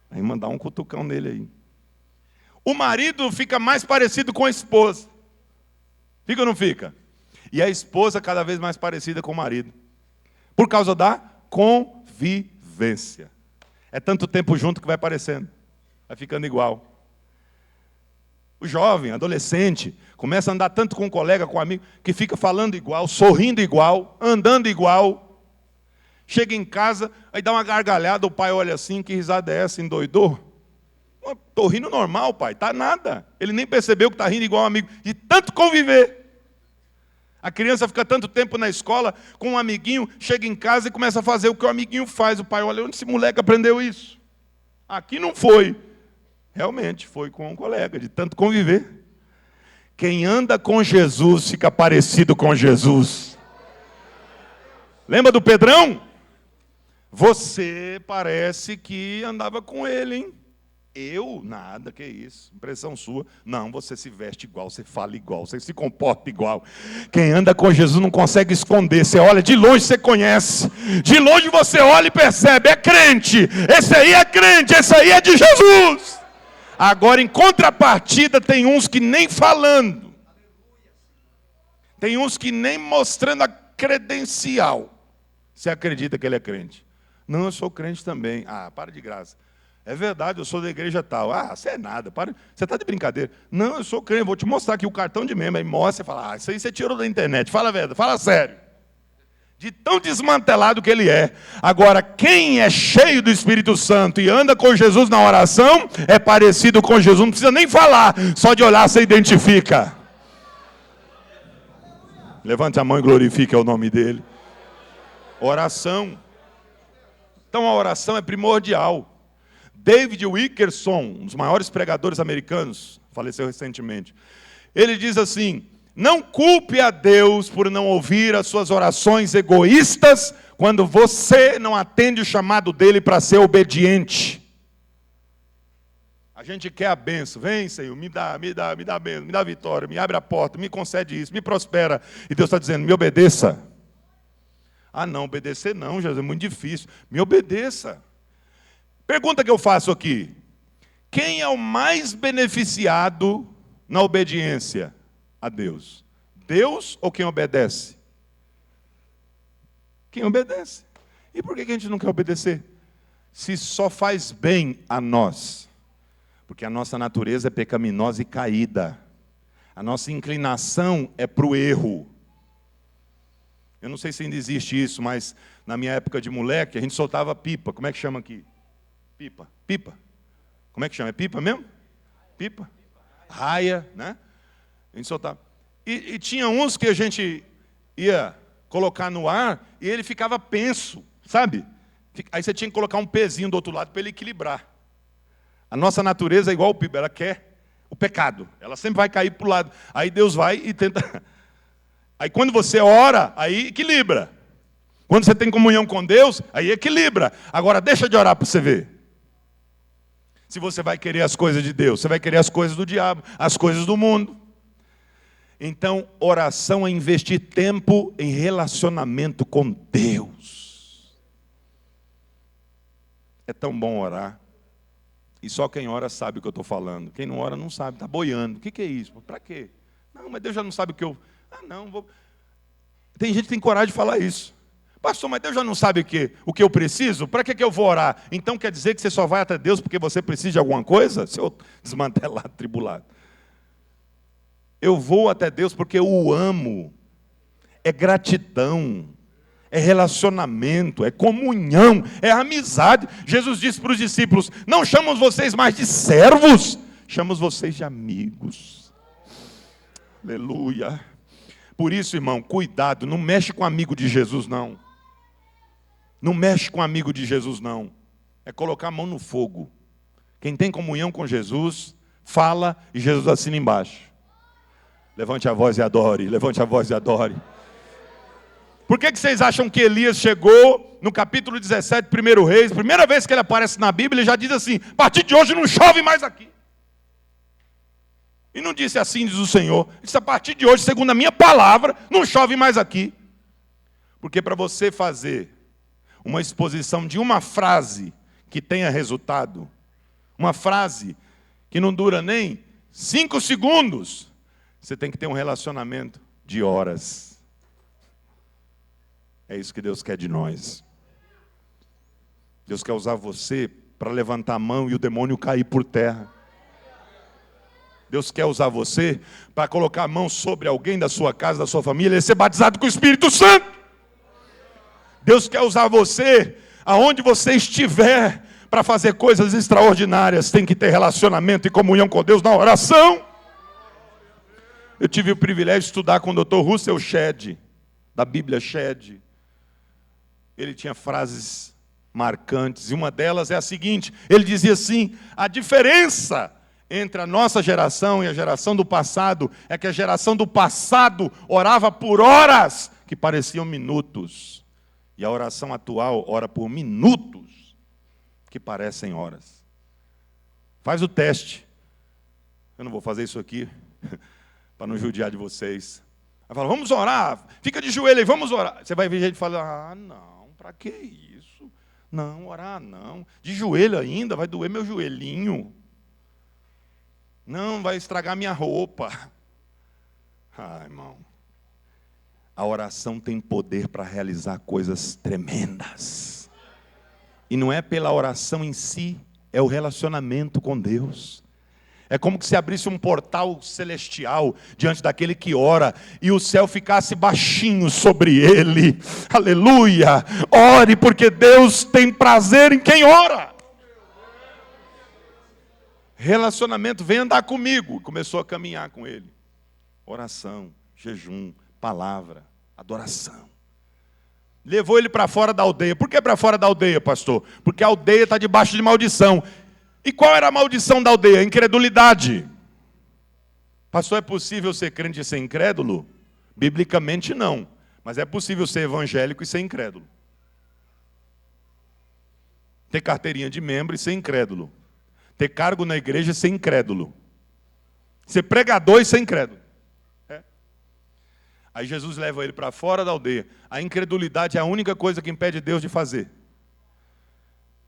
Aí mandar um cutucão nele aí. O marido fica mais parecido com a esposa. Fica ou não fica? E a esposa cada vez mais parecida com o marido. Por causa da convivência. É tanto tempo junto que vai parecendo. Vai ficando igual. O jovem, adolescente, começa a andar tanto com um colega, com um amigo, que fica falando igual, sorrindo igual, andando igual. Chega em casa, aí dá uma gargalhada, o pai olha assim, que risada é essa, endoidou? Estou rindo normal, pai, tá nada. Ele nem percebeu que está rindo igual um amigo, de tanto conviver. A criança fica tanto tempo na escola com um amiguinho, chega em casa e começa a fazer o que o amiguinho faz. O pai olha, onde esse moleque aprendeu isso? Aqui não foi. Realmente, foi com um colega, de tanto conviver. Quem anda com Jesus fica parecido com Jesus. Lembra do Pedrão? Você parece que andava com ele, hein? Eu? Nada, que isso, impressão sua. Não, você se veste igual, você fala igual, você se comporta igual. Quem anda com Jesus não consegue esconder. Você olha, de longe você conhece. De longe você olha e percebe, é crente. Esse aí é crente, esse aí é de Jesus. Agora, em contrapartida, tem uns que nem falando. Tem uns que nem mostrando a credencial. Você acredita que ele é crente? Não, eu sou crente também. Para de graça. É verdade, eu sou da igreja tal. Você é nada, para. Você está de brincadeira. Não, eu sou crente, vou te mostrar aqui o cartão de membro. Aí mostra e fala, isso aí você tirou da internet. Fala a verdade, fala sério. de tão desmantelado que ele é. Agora, quem é cheio do Espírito Santo e anda com Jesus na oração, é parecido com Jesus, não precisa nem falar, só de olhar você identifica. Levante a mão e glorifique o nome dele. Oração. Então a oração é primordial. David Wilkerson, um dos maiores pregadores americanos, faleceu recentemente. Ele diz assim: não culpe a Deus por não ouvir as suas orações egoístas quando você não atende o chamado dele para ser obediente. A gente quer a bênção. Vem, Senhor, me dá a bênção, me dá a vitória, me abre a porta, me concede isso, me prospera. E Deus está dizendo, me obedeça. Ah, não, obedecer não, Jesus, é muito difícil. Me obedeça. Pergunta que eu faço aqui. Quem é o mais beneficiado na obediência a Deus? Deus ou quem obedece? Quem obedece. E por que a gente não quer obedecer? Se só faz bem a nós. Porque a nossa natureza é pecaminosa e caída. A nossa inclinação é para o erro. Eu não sei se ainda existe isso, mas na minha época de moleque, a gente soltava pipa. Como é que chama aqui? Pipa. Pipa. Como é que chama? É pipa mesmo? Pipa. Raia, né? A gente soltava. E tinha uns que a gente ia colocar no ar e ele ficava penso, sabe? Aí você tinha que colocar um pezinho do outro lado para ele equilibrar. A nossa natureza é igual o pipa, ela quer o pecado. Ela sempre vai cair para o lado. Aí Deus vai e tenta... Aí quando você ora, aí equilibra. Quando você tem comunhão com Deus, aí equilibra. Agora deixa de orar para você ver. Se você vai querer as coisas de Deus, você vai querer as coisas do diabo, as coisas do mundo. Então, oração é investir tempo em relacionamento com Deus. É tão bom orar. E só quem ora sabe o que eu estou falando. Quem não ora não sabe, está boiando. O que é isso? Para quê? Não, mas Deus já não sabe o que eu... Ah, não, vou... Tem gente que tem coragem de falar isso. Pastor, mas Deus já não sabe o que eu preciso? Para que eu vou orar? Então quer dizer que você só vai até Deus porque você precisa de alguma coisa? Seu desmantelado, tribulado. Eu vou até Deus porque eu o amo. É gratidão. É relacionamento. É comunhão. É amizade. Jesus disse para os discípulos, não chamamos vocês mais de servos. Chamamos vocês de amigos. Aleluia. Por isso, irmão, cuidado. Não mexe com amigo de Jesus, não. Não mexe com amigo de Jesus, não. É colocar a mão no fogo. Quem tem comunhão com Jesus, fala e Jesus assina embaixo. Levante a voz e adore. Levante a voz e adore. Por que vocês acham que Elias chegou no capítulo 17, 1 Reis, primeira vez que ele aparece na Bíblia, ele já diz assim, a partir de hoje não chove mais aqui. E não disse assim, diz o Senhor. Ele disse, a partir de hoje, segundo a minha palavra, não chove mais aqui. Porque para você fazer uma exposição de uma frase que tenha resultado, uma frase que não dura nem 5 segundos, você tem que ter um relacionamento de horas. É isso que Deus quer de nós. Deus quer usar você para levantar a mão e o demônio cair por terra. Deus quer usar você para colocar a mão sobre alguém da sua casa, da sua família, e ser batizado com o Espírito Santo. Deus quer usar você, aonde você estiver, para fazer coisas extraordinárias. Tem que ter relacionamento e comunhão com Deus na oração. Eu tive o privilégio de estudar com o Dr. Russell Shedd, da Bíblia Shedd. Ele tinha frases marcantes, e uma delas é a seguinte, ele dizia assim, a diferença entre a nossa geração e a geração do passado é que a geração do passado orava por horas que pareciam minutos, e a oração atual ora por minutos que parecem horas. Faz o teste. Eu não vou fazer isso aqui para não judiar de vocês. Aí fala, vamos orar, fica de joelho aí, vamos orar. Você vai ver gente falar, ah, não, para que isso? Não, orar não. De joelho ainda, vai doer meu joelhinho. Não, vai estragar minha roupa. Ah, irmão. A oração tem poder para realizar coisas tremendas. E não é pela oração em si, é o relacionamento com Deus. É como que se abrisse um portal celestial diante daquele que ora e o céu ficasse baixinho sobre ele. Aleluia! Ore, porque Deus tem prazer em quem ora. Relacionamento, vem andar comigo. Começou a caminhar com ele. Oração, jejum, palavra, adoração. Levou ele para fora da aldeia. Por que para fora da aldeia, pastor? Porque a aldeia está debaixo de maldição. E qual era a maldição da aldeia? A incredulidade. Pastor, é possível ser crente e ser incrédulo? Biblicamente não. Mas é possível ser evangélico e ser incrédulo. Ter carteirinha de membro e ser incrédulo. Ter cargo na igreja e ser incrédulo. Ser pregador e ser incrédulo. Aí Jesus leva ele para fora da aldeia. A incredulidade é a única coisa que impede Deus de fazer.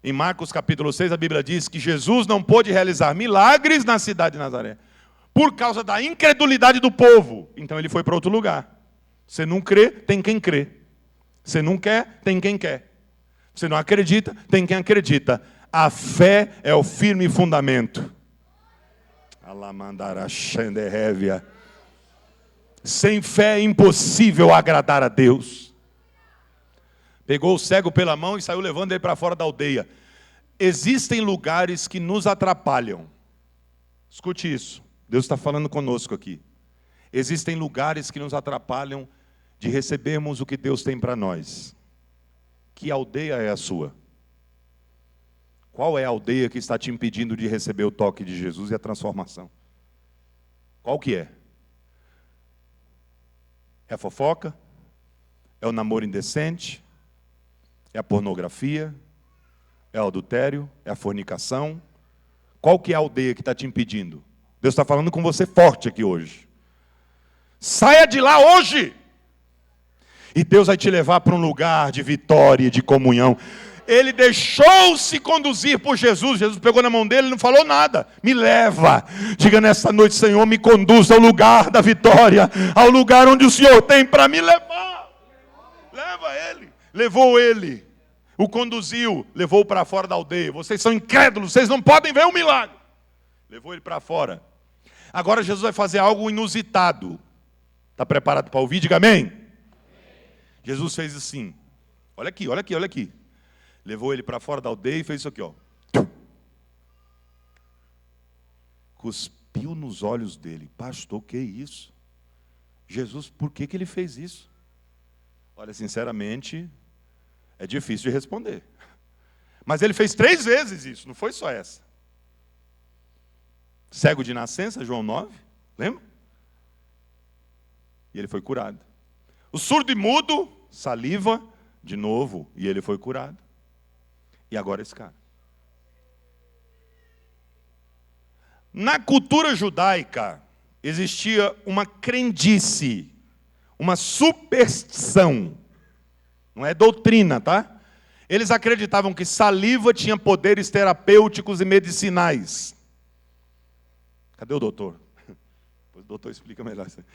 Em Marcos capítulo 6, a Bíblia diz que Jesus não pôde realizar milagres na cidade de Nazaré, por causa da incredulidade do povo. Então ele foi para outro lugar. Você não crê, tem quem crê. Você não quer, tem quem quer. Você não acredita, tem quem acredita. A fé é o firme fundamento. Alamandarachenderrévia. Sem fé é impossível agradar a Deus. Pegou o cego pela mão e saiu levando ele para fora da aldeia. Existem lugares que nos atrapalham. Escute isso. Deus está falando conosco aqui. Existem lugares que nos atrapalham de recebermos o que Deus tem para nós. Que aldeia é a sua? Qual é a aldeia que está te impedindo de receber o toque de Jesus e a transformação? Qual que é? É a fofoca? É o namoro indecente? É a pornografia? É o adultério? É a fornicação? Qual que é a aldeia que está te impedindo? Deus está falando com você forte aqui hoje. Saia de lá hoje! E Deus vai te levar para um lugar de vitória e de comunhão. Ele deixou-se conduzir por Jesus. Jesus pegou na mão dele e não falou nada. Me leva. Diga nessa noite, Senhor, me conduz ao lugar da vitória. Ao lugar onde o Senhor tem para me levar. Leva ele. Levou ele. O conduziu. Levou para fora da aldeia. Vocês são incrédulos. Vocês não podem ver o milagre. Levou ele para fora. Agora Jesus vai fazer algo inusitado. Está preparado para ouvir? Diga amém. Jesus fez assim. Olha aqui, olha aqui, olha aqui. Levou ele para fora da aldeia e fez isso aqui, ó. Cuspiu nos olhos dele. Pastor, que isso? Jesus, por que ele fez isso? Olha, sinceramente, é difícil de responder. Mas ele fez 3 vezes isso, não foi só essa. Cego de nascença, João 9, lembra? E ele foi curado. O surdo e mudo, saliva, de novo, e ele foi curado. E agora esse cara. Na cultura judaica, existia uma crendice, uma superstição. Não é doutrina, tá? Eles acreditavam que saliva tinha poderes terapêuticos e medicinais. Cadê o doutor? O doutor explica melhor isso aí.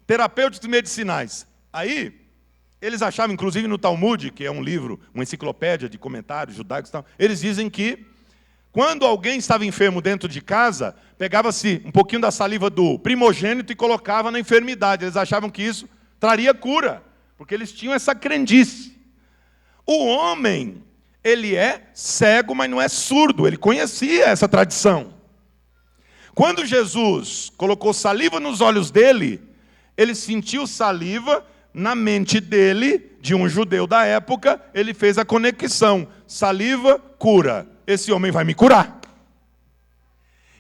Terapêuticos e medicinais. Aí, eles achavam, inclusive no Talmud, que é um livro, uma enciclopédia de comentários judaicos e tal, eles dizem que quando alguém estava enfermo dentro de casa, pegava-se um pouquinho da saliva do primogênito e colocava na enfermidade. Eles achavam que isso traria cura, porque eles tinham essa crendice. O homem, ele é cego, mas não é surdo. Ele conhecia essa tradição. Quando Jesus colocou saliva nos olhos dele, ele sentiu saliva na mente dele, de um judeu da época, ele fez a conexão. Saliva, cura. Esse homem vai me curar.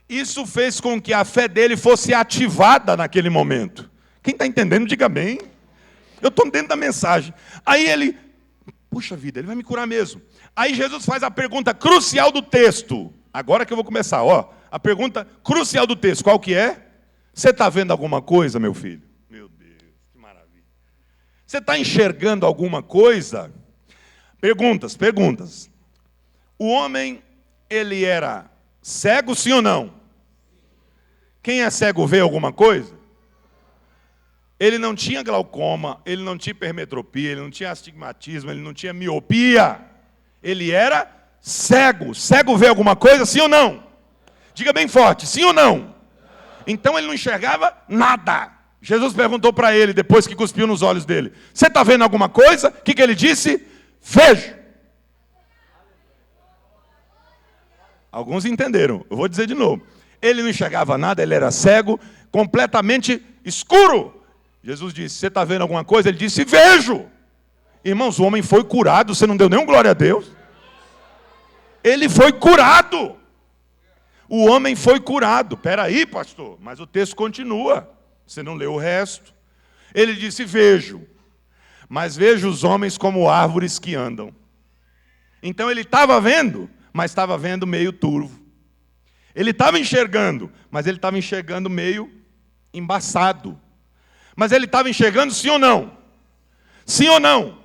Isso fez com que a fé dele fosse ativada naquele momento. Quem está entendendo, diga bem. Eu estou dentro da mensagem. Aí ele, puxa vida, ele vai me curar mesmo. Aí Jesus faz a pergunta crucial do texto. Agora que eu vou começar, ó. A pergunta crucial do texto, qual que é? Você está vendo alguma coisa, meu filho? Meu Deus, que maravilha. Você está enxergando alguma coisa? Perguntas. O homem, ele era cego, sim ou não? Quem é cego vê alguma coisa? Ele não tinha glaucoma, ele não tinha hipermetropia, ele não tinha astigmatismo, ele não tinha miopia. Ele era cego. Cego vê alguma coisa, sim ou não? Diga bem forte, sim ou não? Então ele não enxergava nada. Jesus perguntou para ele, depois que cuspiu nos olhos dele: você está vendo alguma coisa? O que ele disse? Vejo. Alguns entenderam, eu vou dizer de novo. Ele não enxergava nada, ele era cego, completamente escuro. Jesus disse: você está vendo alguma coisa? Ele disse: vejo. Irmãos, o homem foi curado, você não deu nenhum glória a Deus? Ele foi curado. O homem foi curado. Espera aí, pastor, mas o texto continua. Você não leu o resto. Ele disse: vejo, mas vejo os homens como árvores que andam. Então ele estava vendo, mas estava vendo meio turvo. Ele estava enxergando, mas ele estava enxergando meio embaçado. Mas ele estava enxergando sim ou não? Sim ou não?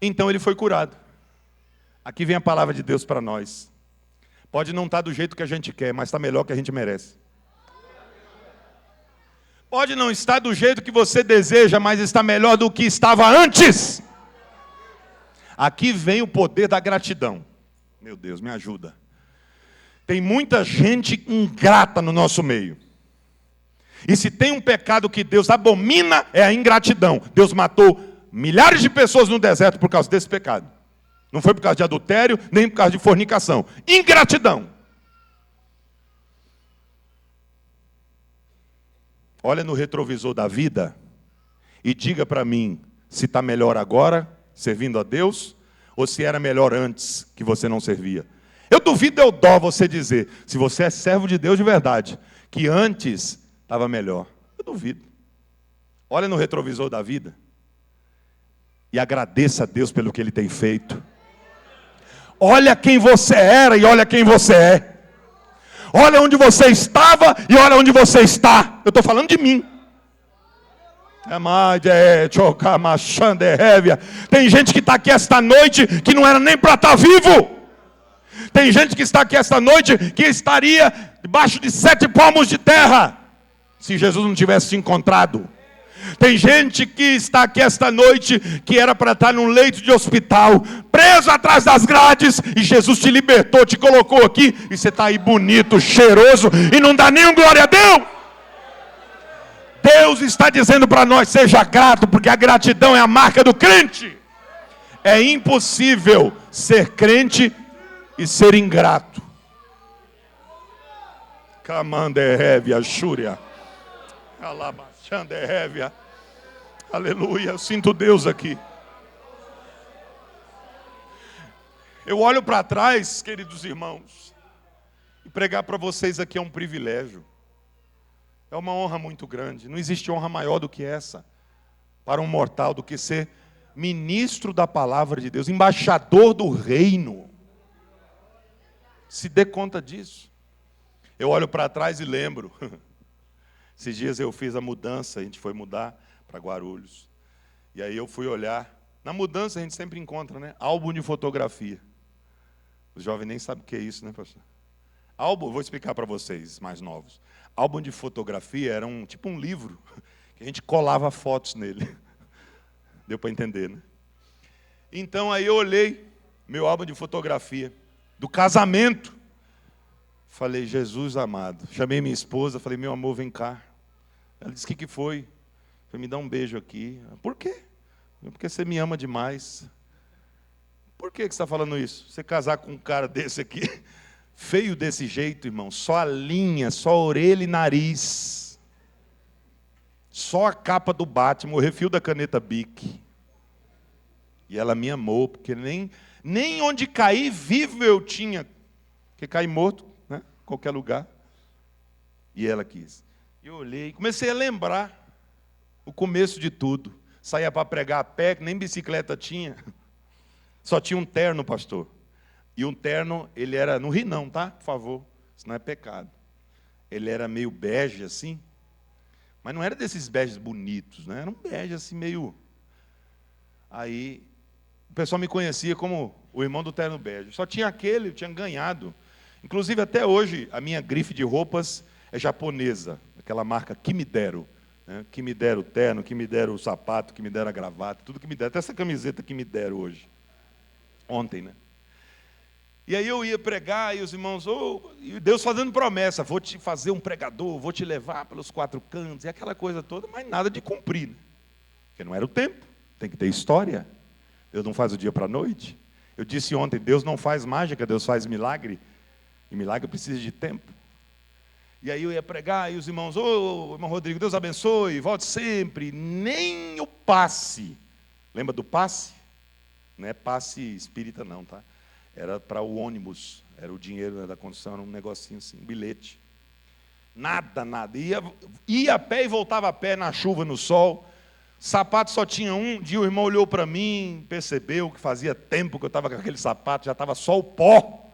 Então ele foi curado. Aqui vem a palavra de Deus para nós. Pode não estar do jeito que a gente quer, mas está melhor que a gente merece. Pode não estar do jeito que você deseja, mas está melhor do que estava antes. Aqui vem o poder da gratidão. Meu Deus, me ajuda. Tem muita gente ingrata no nosso meio. E se tem um pecado que Deus abomina, é a ingratidão. Deus matou milhares de pessoas no deserto por causa desse pecado. Não foi por causa de adultério, nem por causa de fornicação. Ingratidão. Olha no retrovisor da vida e diga para mim se está melhor agora, servindo a Deus, ou se era melhor antes, que você não servia. Eu duvido, eu dó você dizer, se você é servo de Deus de verdade, que antes estava melhor. Eu duvido. Olha no retrovisor da vida e agradeça a Deus pelo que Ele tem feito. Olha quem você era e olha quem você é. Olha onde você estava e olha onde você está. Eu estou falando de mim. Tem gente que está aqui esta noite que não era nem para estar vivo. Tem gente que está aqui esta noite que estaria debaixo de 7 palmos de terra se Jesus não tivesse se encontrado. Tem gente que está aqui esta noite que era para estar num leito de hospital, preso atrás das grades, e Jesus te libertou, te colocou aqui, e você está aí bonito, cheiroso, e não dá nenhum glória a Deus. Deus está dizendo para nós: seja grato, porque a gratidão é a marca do crente. É impossível ser crente e ser ingrato. Camanderevia, Xúria. Aleluia, eu sinto Deus aqui. Eu olho para trás, queridos irmãos, e pregar para vocês aqui é um privilégio. É uma honra muito grande. Não existe honra maior do que essa para um mortal, do que ser ministro da palavra de Deus, embaixador do reino. Se dê conta disso. Eu olho para trás e lembro. Esses dias eu fiz a mudança, a gente foi mudar para Guarulhos. E aí eu fui olhar. Na mudança a gente sempre encontra, né? Álbum de fotografia. Os jovens nem sabem o que é isso, né, pastor? Álbum, vou explicar para vocês, mais novos. Álbum de fotografia era tipo um livro, que a gente colava fotos nele. Deu para entender, né? Então aí eu olhei meu álbum de fotografia do casamento. Falei: Jesus amado. Chamei minha esposa, falei: meu amor, vem cá. Ela disse: o que foi? Falei: me dá um beijo aqui. Por quê? Porque você me ama demais. Por que você está falando isso? Você casar com um cara desse aqui, feio desse jeito, irmão, só a linha, só a orelha e nariz, só a capa do Batman, o refil da caneta Bic. E ela me amou, porque nem onde cair vivo eu tinha, porque cair morto, né? Qualquer lugar. E ela quis. Eu olhei, comecei a lembrar o começo de tudo. Saía para pregar a pé, nem bicicleta tinha. Só tinha um terno, pastor. E um terno, ele era, não ri não, tá? Por favor, isso não é pecado. Ele era meio bege assim, mas não era desses beges bonitos, né? Era um bege assim meio... Aí, o pessoal me conhecia como o irmão do terno bege. Só tinha aquele, eu tinha ganhado. Inclusive, até hoje, a minha grife de roupas é japonesa, aquela marca Kimidero. Né? Que me deram o terno, que me deram o sapato, que me deram a gravata, tudo que me deram. Até essa camiseta que me deram hoje. Ontem, né? E aí eu ia pregar, e os irmãos, e Deus fazendo promessa, vou te fazer um pregador, vou te levar pelos 4 cantos, e aquela coisa toda, mas nada de cumprir, né? Porque não era o tempo, tem que ter história. Deus não faz o dia para a noite. Eu disse ontem, Deus não faz mágica, Deus faz milagre, e milagre precisa de tempo. E aí eu ia pregar, e os irmãos, irmão Rodrigo, Deus abençoe, volte sempre, nem o passe. Lembra do passe? Não é passe espírita não, tá? Era para o ônibus, era o dinheiro, né, da condução, era um negocinho assim, um bilhete. Nada. Ia a pé e voltava a pé, na chuva, no sol. Sapato só tinha um. Um dia o irmão olhou para mim, percebeu que fazia tempo que eu estava com aquele sapato, já estava só o pó.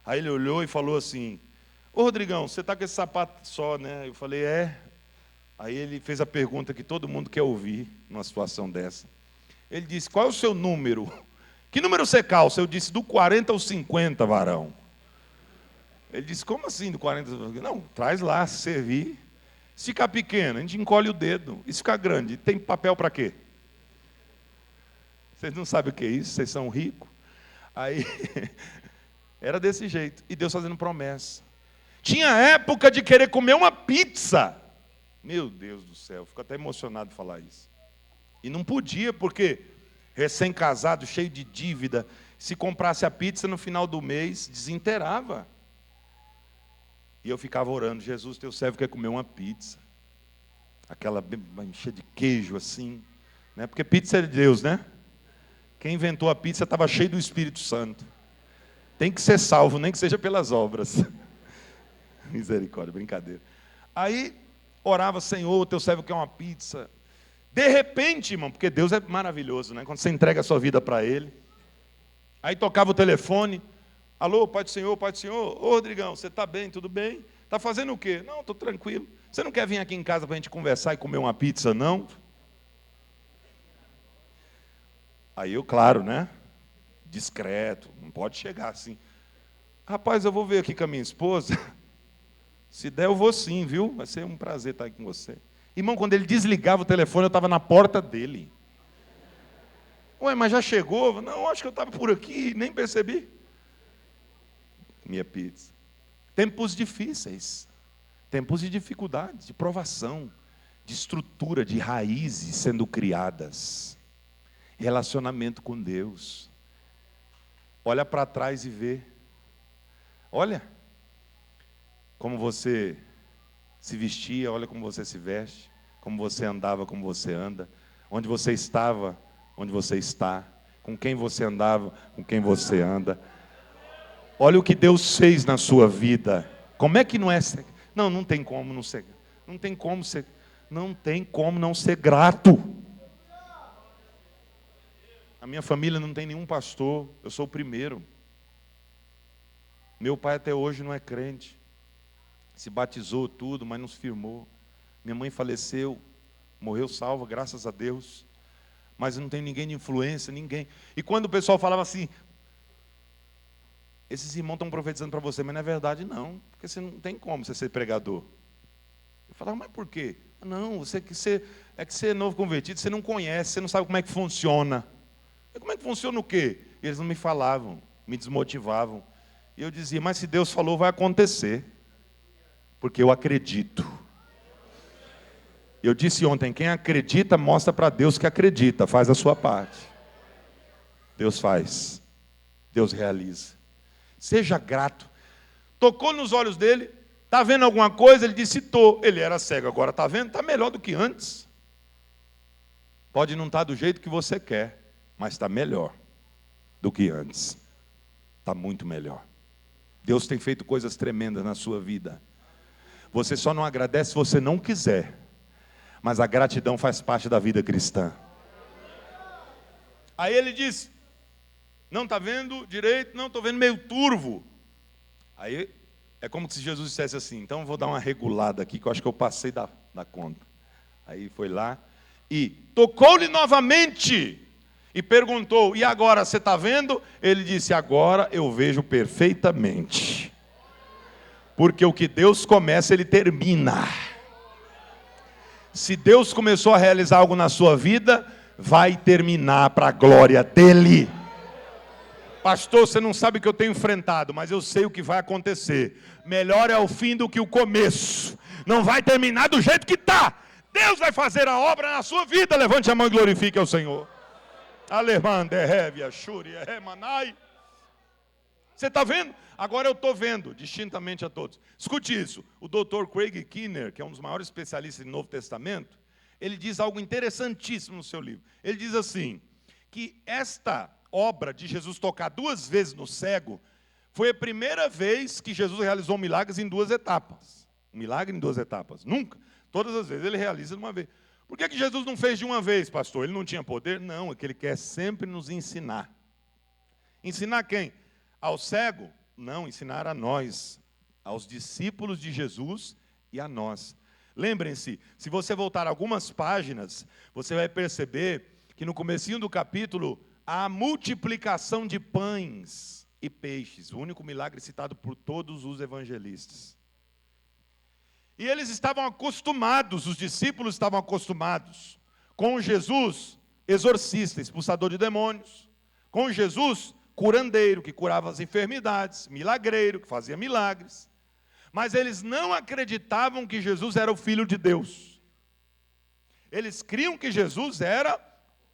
Aí ele olhou e falou assim, ô Rodrigão, você está com esse sapato só, né? Eu falei, é. Aí ele fez a pergunta que todo mundo quer ouvir numa situação dessa. Ele disse, qual é o seu número? Que número você calça? Eu disse, do 40 ao 50, varão. Ele disse, como assim do 40 ao 50? Não, traz lá, se servir. Se ficar pequeno, a gente encolhe o dedo. E se ficar grande, tem papel para quê? Vocês não sabem o que é isso? Vocês são ricos? Aí, era desse jeito. E Deus fazendo promessa. Tinha época de querer comer uma pizza. Meu Deus do céu, fico até emocionado de falar isso. E não podia, porque recém-casado, cheio de dívida, se comprasse a pizza no final do mês, desinteirava. E eu ficava orando, Jesus, teu servo quer comer uma pizza. Aquela cheia de queijo assim. Né? Porque pizza é de Deus, né? Quem inventou a pizza estava cheio do Espírito Santo. Tem que ser salvo, nem que seja pelas obras. Misericórdia, brincadeira. Aí, orava, Senhor, teu servo quer uma pizza. De repente, irmão, porque Deus é maravilhoso, né? Quando você entrega a sua vida para Ele. Aí tocava o telefone. Alô, Pai do Senhor, Pai do Senhor. Ô, Rodrigão, você está bem, tudo bem? Está fazendo o quê? Não, estou tranquilo. Você não quer vir aqui em casa para a gente conversar e comer uma pizza, não? Aí eu, claro, né? Discreto, não pode chegar assim. Rapaz, eu vou ver aqui com a minha esposa. Se der, eu vou sim, viu? Vai ser um prazer estar aqui com você. Irmão, quando ele desligava o telefone, eu estava na porta dele. Ué, mas já chegou? Não, acho que eu estava por aqui, nem percebi. Minha pizza. Tempos difíceis. Tempos de dificuldade, de provação, de estrutura, de raízes sendo criadas. Relacionamento com Deus. Olha para trás e vê. Olha como você se vestia, olha como você se veste, como você andava, como você anda, onde você estava, onde você está, com quem você andava, com quem você anda. Olha o que Deus fez na sua vida. Como é que não é? Não, não tem como não ser. Não tem como não ser grato. A minha família não tem nenhum pastor, eu sou o primeiro. Meu pai até hoje não é crente. Se batizou tudo, mas não se firmou. Minha mãe faleceu, morreu salva, graças a Deus. Mas não tem ninguém de influência, ninguém. E quando o pessoal falava assim, esses irmãos estão profetizando para você, mas não é verdade não, porque você não tem como você ser pregador. Eu falava, mas por quê? Não, você é novo convertido, você não conhece, você não sabe como é que funciona. E como é que funciona o quê? E eles não me falavam, me desmotivavam. E eu dizia, mas se Deus falou, vai acontecer. Porque eu acredito. Eu disse ontem, quem acredita, mostra para Deus que acredita, faz a sua parte. Deus faz. Deus realiza. Seja grato. Tocou nos olhos dele, está vendo alguma coisa? Ele disse, estou. Ele era cego, agora está vendo? Está melhor do que antes. Pode não estar do jeito que você quer, mas está melhor do que antes. Está muito melhor. Deus tem feito coisas tremendas na sua vida. Você só não agradece se você não quiser. Mas a gratidão faz parte da vida cristã. Aí ele disse, não está vendo direito? Não, estou vendo meio turvo. Aí é como se Jesus dissesse assim, então eu vou dar uma regulada aqui, que eu acho que eu passei da conta. Aí foi lá e tocou-lhe novamente e perguntou, e agora você está vendo? Ele disse, agora eu vejo perfeitamente. Porque o que Deus começa, Ele termina. Se Deus começou a realizar algo na sua vida, vai terminar para a glória dEle. Pastor, você não sabe o que eu tenho enfrentado, mas eu sei o que vai acontecer. Melhor é o fim do que o começo. Não vai terminar do jeito que está. Deus vai fazer a obra na sua vida. Levante a mão e glorifique ao Senhor. Você está vendo? Agora eu estou vendo, distintamente a todos. Escute isso. O Dr. Craig Keener, que é um dos maiores especialistas em Novo Testamento, ele diz algo interessantíssimo no seu livro. Ele diz assim, que esta obra de Jesus tocar 2 vezes no cego foi a primeira vez que Jesus realizou milagres em 2 etapas. Um milagre em 2 etapas. Nunca. Todas as vezes ele realiza de uma vez. Por que Jesus não fez de uma vez, pastor? Ele não tinha poder? Não, é que ele quer sempre nos ensinar. Ensinar quem? Ao cego? Não, ensinar a nós, aos discípulos de Jesus e a nós. Lembrem-se, se você voltar algumas páginas, você vai perceber que no comecinho do capítulo há a multiplicação de pães e peixes, o único milagre citado por todos os evangelistas. E eles estavam acostumados, os discípulos estavam acostumados com Jesus, exorcista, expulsador de demônios, com Jesus, curandeiro, que curava as enfermidades, milagreiro, que fazia milagres. Mas eles não acreditavam que Jesus era o Filho de Deus. Eles criam que Jesus era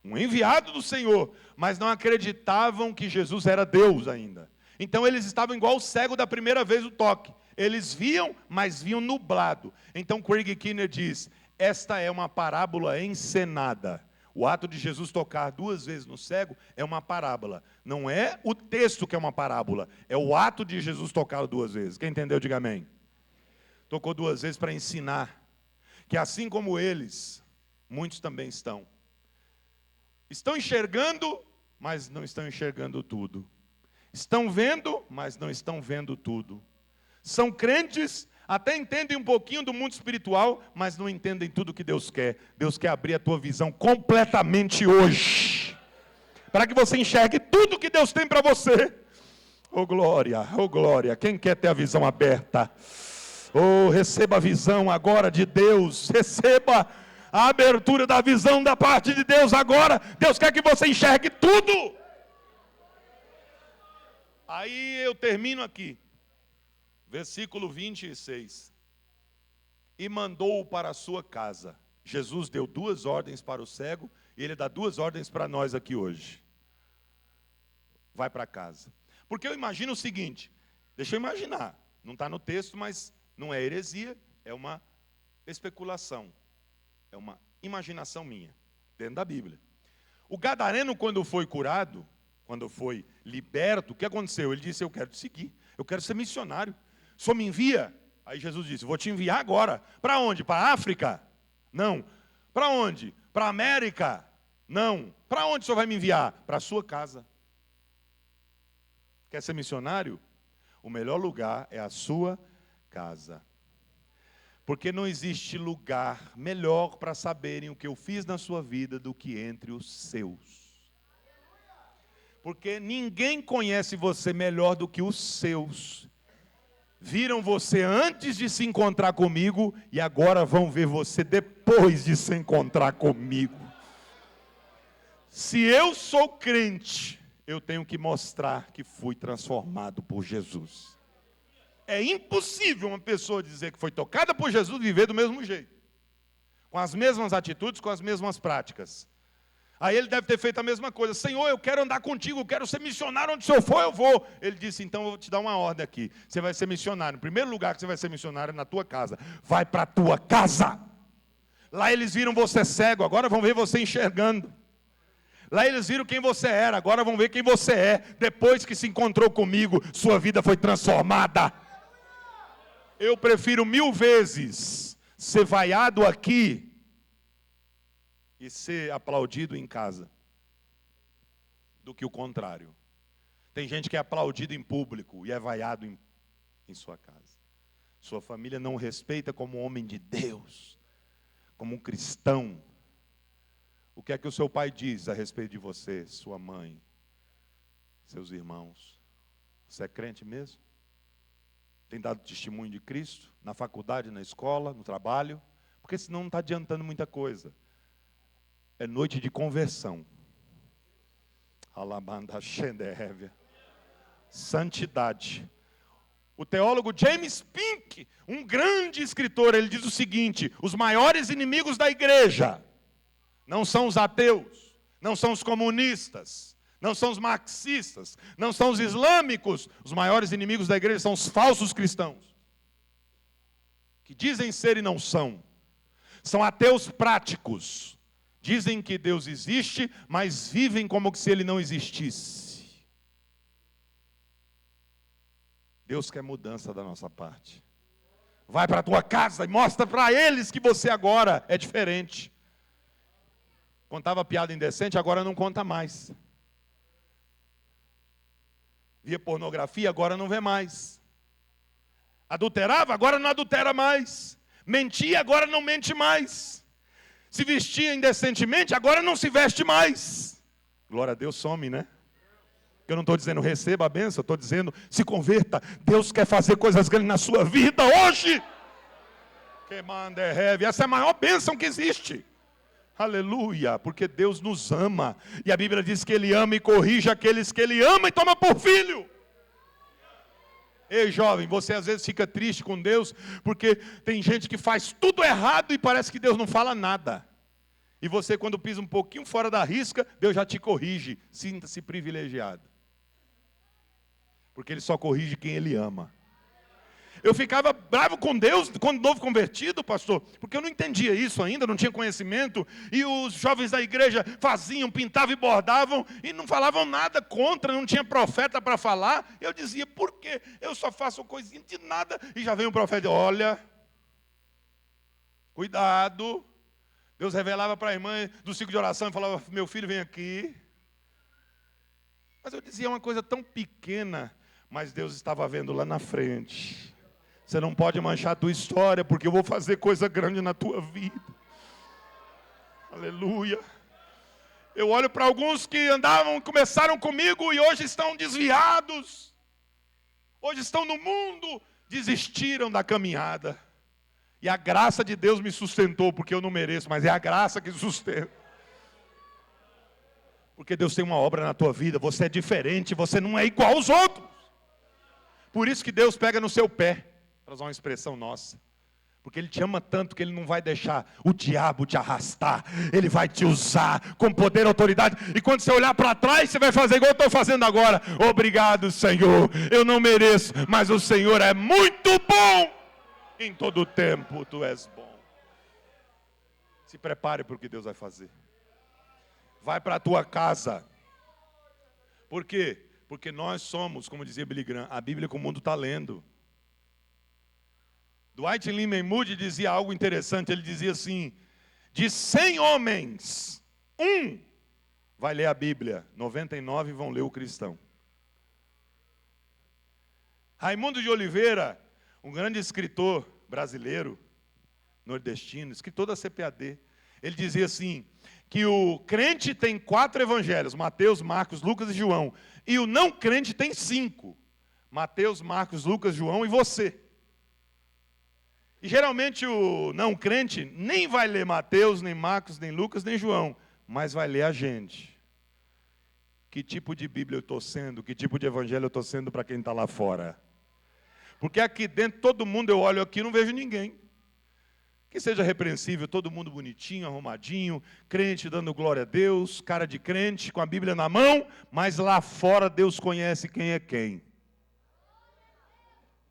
um enviado do Senhor, mas não acreditavam que Jesus era Deus ainda. Então eles estavam igual o cego da primeira vez do toque. Eles viam, mas viam nublado. Então Craig Keener diz, esta é uma parábola encenada. O ato de Jesus tocar 2 vezes no cego é uma parábola. Não é o texto que é uma parábola, é o ato de Jesus tocar 2 vezes. Quem entendeu, diga amém. Tocou 2 vezes para ensinar que assim como eles, muitos também estão enxergando, mas não estão enxergando tudo. Estão vendo, mas não estão vendo tudo. São crentes, até entendem um pouquinho do mundo espiritual, mas não entendem tudo que Deus quer. Deus quer abrir a tua visão completamente hoje, para que você enxergue tudo que Deus tem para você. Oh glória, oh glória. Quem quer ter a visão aberta? Oh, receba a visão agora de Deus. Receba a abertura da visão da parte de Deus agora. Deus quer que você enxergue tudo. Aí eu termino aqui. Versículo 26. E mandou-o para a sua casa. Jesus deu 2 ordens para o cego, e ele dá 2 ordens para nós aqui hoje. Vai para casa. Porque eu imagino o seguinte, deixa eu imaginar, não está no texto, mas não é heresia, é uma especulação, é uma imaginação minha, dentro da Bíblia. O gadareno, quando foi curado, quando foi liberto, o que aconteceu? Ele disse, eu quero te seguir, eu quero ser missionário. O Senhor me envia? Aí Jesus disse, vou te enviar agora. Para onde? Para a África? Não. Para onde? Para a América? Não. Para onde o Senhor vai me enviar? Para a sua casa. Quer ser missionário? O melhor lugar é a sua casa. Porque não existe lugar melhor para saberem o que eu fiz na sua vida do que entre os seus. Porque ninguém conhece você melhor do que os seus. Viram você antes de se encontrar comigo e agora vão ver você depois de se encontrar comigo. Se eu sou crente, eu tenho que mostrar que fui transformado por Jesus. É impossível uma pessoa dizer que foi tocada por Jesus e viver do mesmo jeito. Com as mesmas atitudes, com as mesmas práticas. Aí ele deve ter feito a mesma coisa. Senhor, eu quero andar contigo, eu quero ser missionário, onde o Senhor for, eu vou. Ele disse, então eu vou te dar uma ordem aqui. Você vai ser missionário. O primeiro lugar que você vai ser missionário é na tua casa. Vai para a tua casa. Lá eles viram você cego, agora vão ver você enxergando. Lá eles viram quem você era, agora vão ver quem você é. Depois que se encontrou comigo, sua vida foi transformada. Eu prefiro 1000 vezes ser vaiado aqui e ser aplaudido em casa, do que o contrário. Tem gente que é aplaudido em público e é vaiado em sua casa. Sua família não o respeita como homem de Deus, como um cristão. O que é que o seu pai diz a respeito de você, sua mãe, seus irmãos? Você é crente mesmo? Tem dado testemunho de Cristo? Na faculdade, na escola, no trabalho? Porque senão não está adiantando muita coisa. É noite de conversão. santidade. O teólogo James Pink, um grande escritor, ele diz o seguinte: os maiores inimigos da igreja não são os ateus, não são os comunistas, não são os marxistas, não são os islâmicos. Os maiores inimigos da igreja são os falsos cristãos, que dizem ser e não são. São ateus práticos. Dizem que Deus existe, mas vivem como se Ele não existisse. Deus quer mudança da nossa parte. Vai para a tua casa e mostra para eles que você agora é diferente. Contava piada indecente, agora não conta mais. Via pornografia, agora não vê mais. Adulterava, agora não adultera mais. Mentia, agora não mente mais. Se vestia indecentemente, agora não se veste mais. Glória a Deus, some, né? Eu não estou dizendo receba a bênção, eu estou dizendo se converta. Deus quer fazer coisas grandes na sua vida hoje. Que manda é heavy. Essa é a maior bênção que existe. Aleluia, porque Deus nos ama. E a Bíblia diz que Ele ama e corrige aqueles que Ele ama e toma por filho. Ei, jovem, você às vezes fica triste com Deus, porque tem gente que faz tudo errado e parece que Deus não fala nada. E você, quando pisa um pouquinho fora da risca, Deus já te corrige. Sinta-se privilegiado. Porque Ele só corrige quem Ele ama. Eu ficava bravo com Deus quando novo convertido, pastor, porque eu não entendia isso ainda, não tinha conhecimento, e os jovens da igreja faziam, pintavam e bordavam, e não falavam nada contra, não tinha profeta para falar. Eu dizia, por quê? Eu só faço coisinha de nada, e já vem o profeta, olha, cuidado. Deus revelava para a irmã do ciclo de oração e falava, meu filho, vem aqui. Mas eu dizia uma coisa tão pequena, mas Deus estava vendo lá na frente. Você não pode manchar a tua história, porque eu vou fazer coisa grande na tua vida. Aleluia. Eu olho para alguns que começaram comigo e hoje estão desviados. Hoje estão no mundo, desistiram da caminhada. E a graça de Deus me sustentou, porque eu não mereço, mas é a graça que sustenta. Porque Deus tem uma obra na tua vida, você é diferente, você não é igual aos outros. Por isso que Deus pega no seu pé. Para usar uma expressão nossa, porque Ele te ama tanto que Ele não vai deixar o diabo te arrastar, Ele vai te usar com poder e autoridade, e quando você olhar para trás, você vai fazer igual eu estou fazendo agora, obrigado Senhor, eu não mereço, mas o Senhor é muito bom, em todo tempo Tu és bom. Se prepare para o que Deus vai fazer, vai para a tua casa. Por quê? Porque nós somos, como dizia Billy Graham, a Bíblia que o mundo está lendo. Dwight Lyman Moody dizia algo interessante, ele dizia assim, de 100 homens, 1 vai ler a Bíblia, 99 vão ler o cristão. Raimundo de Oliveira, um grande escritor brasileiro, nordestino, escritor da CPAD, ele dizia assim, que o crente tem 4 evangelhos, Mateus, Marcos, Lucas e João, e o não crente tem 5, Mateus, Marcos, Lucas, João e você. E geralmente o não crente nem vai ler Mateus, nem Marcos, nem Lucas, nem João, mas vai ler a gente. Que tipo de Bíblia eu estou sendo, que tipo de evangelho eu estou sendo para quem está lá fora. Porque aqui dentro, todo mundo, eu olho aqui e não vejo ninguém. Que seja repreensível, todo mundo bonitinho, arrumadinho, crente dando glória a Deus, cara de crente, com a Bíblia na mão, mas lá fora Deus conhece quem é quem.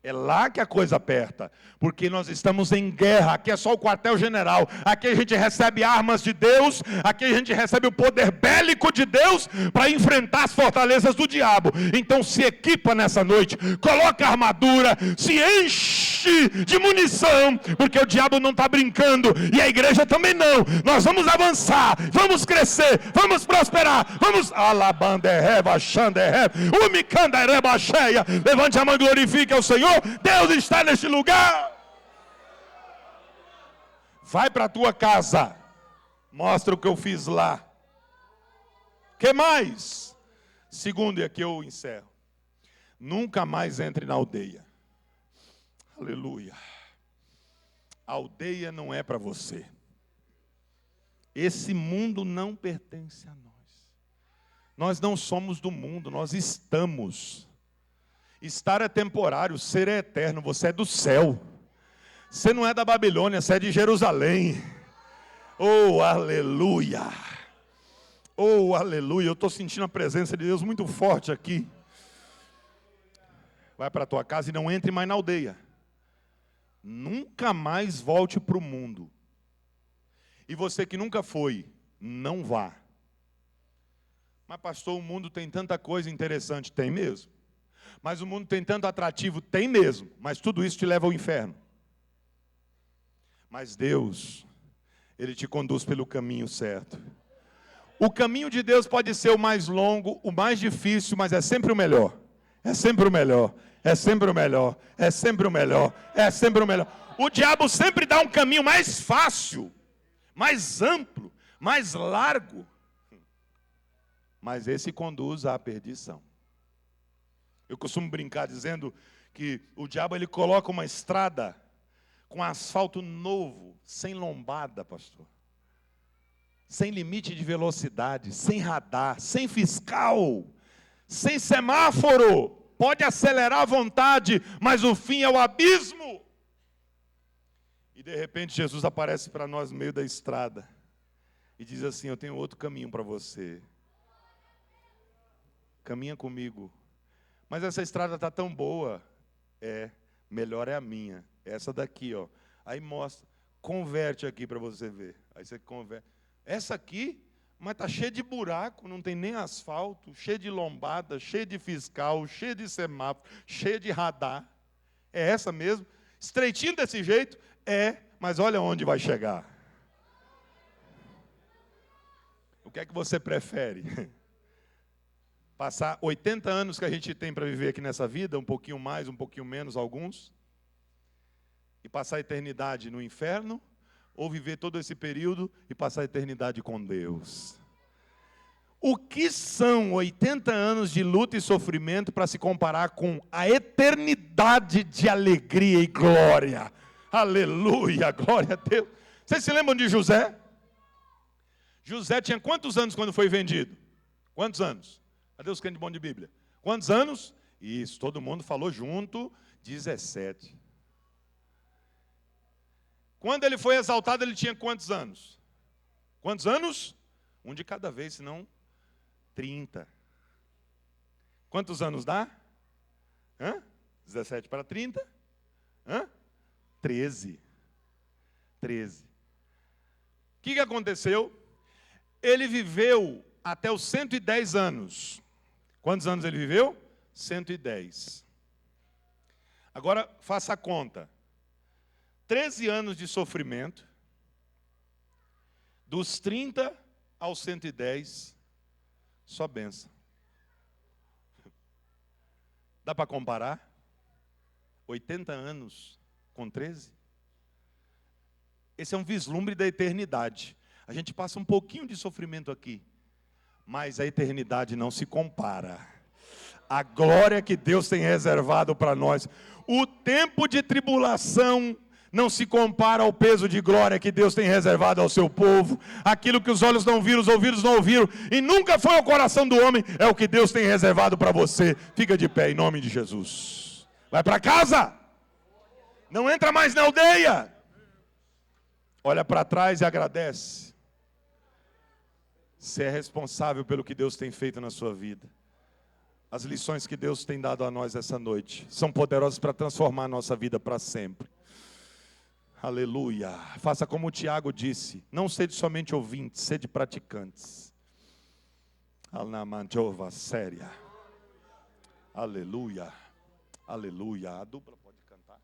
É lá que a coisa aperta, porque nós estamos em guerra, aqui é só o quartel-general, aqui a gente recebe armas de Deus, aqui a gente recebe o poder bélico de Deus para enfrentar as fortalezas do diabo. Então se equipa nessa noite, coloca a armadura, se enche de munição, porque o diabo não está brincando, e a igreja também não. Nós vamos avançar, vamos crescer, vamos prosperar, vamos... Levante a mão e glorifique ao Senhor. Deus está neste lugar. Vai para a tua casa, mostra o que eu fiz lá. Que mais? Segundo, e aqui eu encerro, nunca mais entre na aldeia. Aleluia. A aldeia não é para você. Esse mundo não pertence a nós. Nós não somos do mundo, nós estamos. Estar é temporário, ser é eterno. Você é do céu. Você não é da Babilônia, você é de Jerusalém. Oh, aleluia. Oh, aleluia. Eu estou sentindo a presença de Deus muito forte aqui. Vai para a tua casa e não entre mais na aldeia. Nunca mais volte para o mundo. E você que nunca foi, não vá. Mas pastor, o mundo tem tanta coisa interessante. Tem mesmo. Mas o mundo tem tanto atrativo. Tem mesmo. Mas tudo isso te leva ao inferno. Mas Deus, Ele te conduz pelo caminho certo. O caminho de Deus pode ser o mais longo, o mais difícil, mas é sempre o melhor. É sempre o melhor. É sempre o melhor. É sempre o melhor. É sempre o melhor. O diabo sempre dá um caminho mais fácil, mais amplo, mais largo. Mas esse conduz à perdição. Eu costumo brincar dizendo que o diabo ele coloca uma estrada com asfalto novo, sem lombada, pastor. Sem limite de velocidade, sem radar, sem fiscal, sem semáforo. Pode acelerar à vontade, mas o fim é o abismo. E de repente Jesus aparece para nós no meio da estrada e diz assim: eu tenho outro caminho para você. Caminha comigo. Mas essa estrada está tão boa. Melhor é a minha. Essa daqui, ó. Aí mostra, converte aqui para você ver. Aí você converte. Essa aqui, mas está cheia de buraco, não tem nem asfalto, cheia de lombada, cheia de fiscal, cheia de semáforo, cheia de radar. É essa mesmo? Estreitinho desse jeito? Mas olha onde vai chegar. O que é que você prefere? Passar 80 anos que a gente tem para viver aqui nessa vida, um pouquinho mais, um pouquinho menos, alguns, e passar a eternidade no inferno, ou viver todo esse período e passar a eternidade com Deus? O que são 80 anos de luta e sofrimento para se comparar com a eternidade de alegria e glória? Aleluia, glória a Deus. Vocês se lembram de José? José tinha quantos anos quando foi vendido? Quantos anos? Cadê os crentes bons de Bíblia? Quantos anos? Isso, todo mundo falou junto, 17. Quando ele foi exaltado, ele tinha quantos anos? Quantos anos? Um de cada vez, senão 30. Quantos anos dá? 17 para 30? 13. 13. O que aconteceu? Ele viveu até os 110 anos. Quantos anos ele viveu? 110. Agora, faça a conta. 13 anos de sofrimento, dos 30 aos 110, só bênção. Dá para comparar? 80 anos com 13? Esse é um vislumbre da eternidade. A gente passa um pouquinho de sofrimento aqui, mas a eternidade não se compara. A glória que Deus tem reservado para nós. O tempo de tribulação não se compara ao peso de glória que Deus tem reservado ao seu povo. Aquilo que os olhos não viram, os ouvidos não ouviram, e nunca foi ao coração do homem, é o que Deus tem reservado para você. Fica de pé em nome de Jesus. Vai para casa. Não entra mais na aldeia. Olha para trás e agradece. Você é responsável pelo que Deus tem feito na sua vida. As lições que Deus tem dado a nós essa noite são poderosas para transformar a nossa vida para sempre. Aleluia. Faça como o Tiago disse: não sede somente ouvintes, sede praticantes. Alnamantova séria. Aleluia. Aleluia. A dupla pode cantar?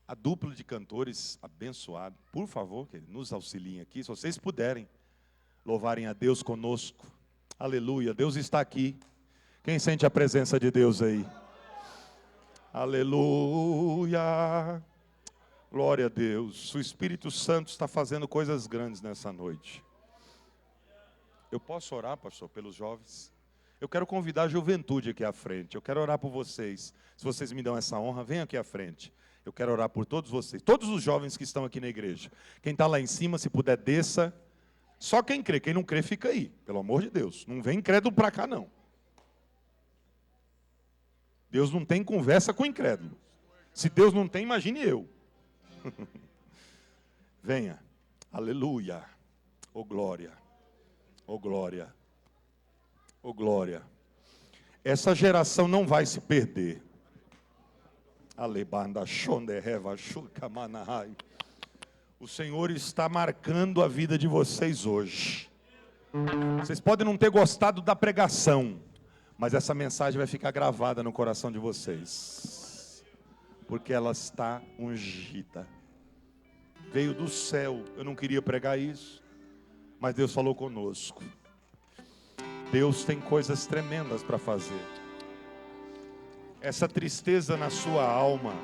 A dupla de cantores abençoado. Por favor, querido, nos auxiliem aqui, se vocês puderem louvarem a Deus conosco. Aleluia. Deus está aqui. Quem sente a presença de Deus aí? Aleluia. Glória a Deus. O Espírito Santo está fazendo coisas grandes nessa noite. Eu posso orar, pastor, pelos jovens? Eu quero convidar a juventude aqui à frente. Eu quero orar por vocês. Se vocês me dão essa honra, venham aqui à frente. Eu quero orar por todos vocês. Todos os jovens que estão aqui na igreja. Quem está lá em cima, se puder, desça. Só quem crê. Quem não crê, fica aí. Pelo amor de Deus. Não vem incrédulo para cá, não. Deus não tem conversa com o incrédulo. Se Deus não tem, imagine eu. Venha. Aleluia. Oh glória. Oh glória. Oh glória. Essa geração não vai se perder. O Senhor está marcando a vida de vocês hoje. Vocês podem não ter gostado da pregação, mas essa mensagem vai ficar gravada no coração de vocês, porque ela está ungida. Veio do céu. Eu não queria pregar isso, mas Deus falou conosco. Deus tem coisas tremendas para fazer. Essa tristeza na sua alma,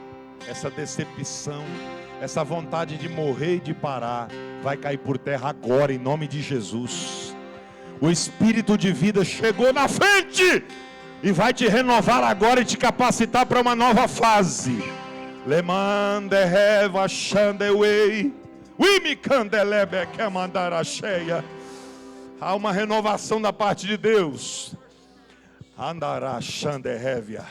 essa decepção, essa vontade de morrer e de parar, vai cair por terra agora, em nome de Jesus. O Espírito de vida chegou na frente e vai te renovar agora e te capacitar para uma nova fase. Lemande reva chandewei, uimi candelebe que mandar a cheia. Há uma renovação da parte de Deus. Andará chandehevia.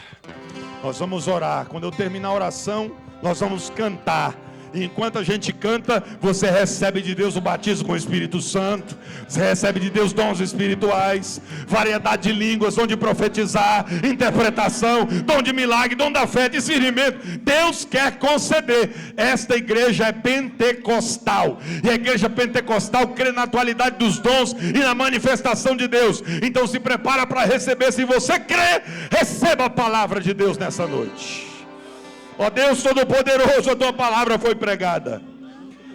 Nós vamos orar. Quando eu terminar a oração, nós vamos cantar. E enquanto a gente canta, você recebe de Deus o batismo com o Espírito Santo. Você recebe de Deus dons espirituais, variedade de línguas, dom de profetizar, interpretação, dom de milagre, dom da fé, discernimento. Deus quer conceder. Esta igreja é pentecostal. E a igreja pentecostal crê na atualidade dos dons e na manifestação de Deus. Então se prepara para receber. Se você crê, receba a palavra de Deus nessa noite. Ó Deus Todo-Poderoso, a tua palavra foi pregada.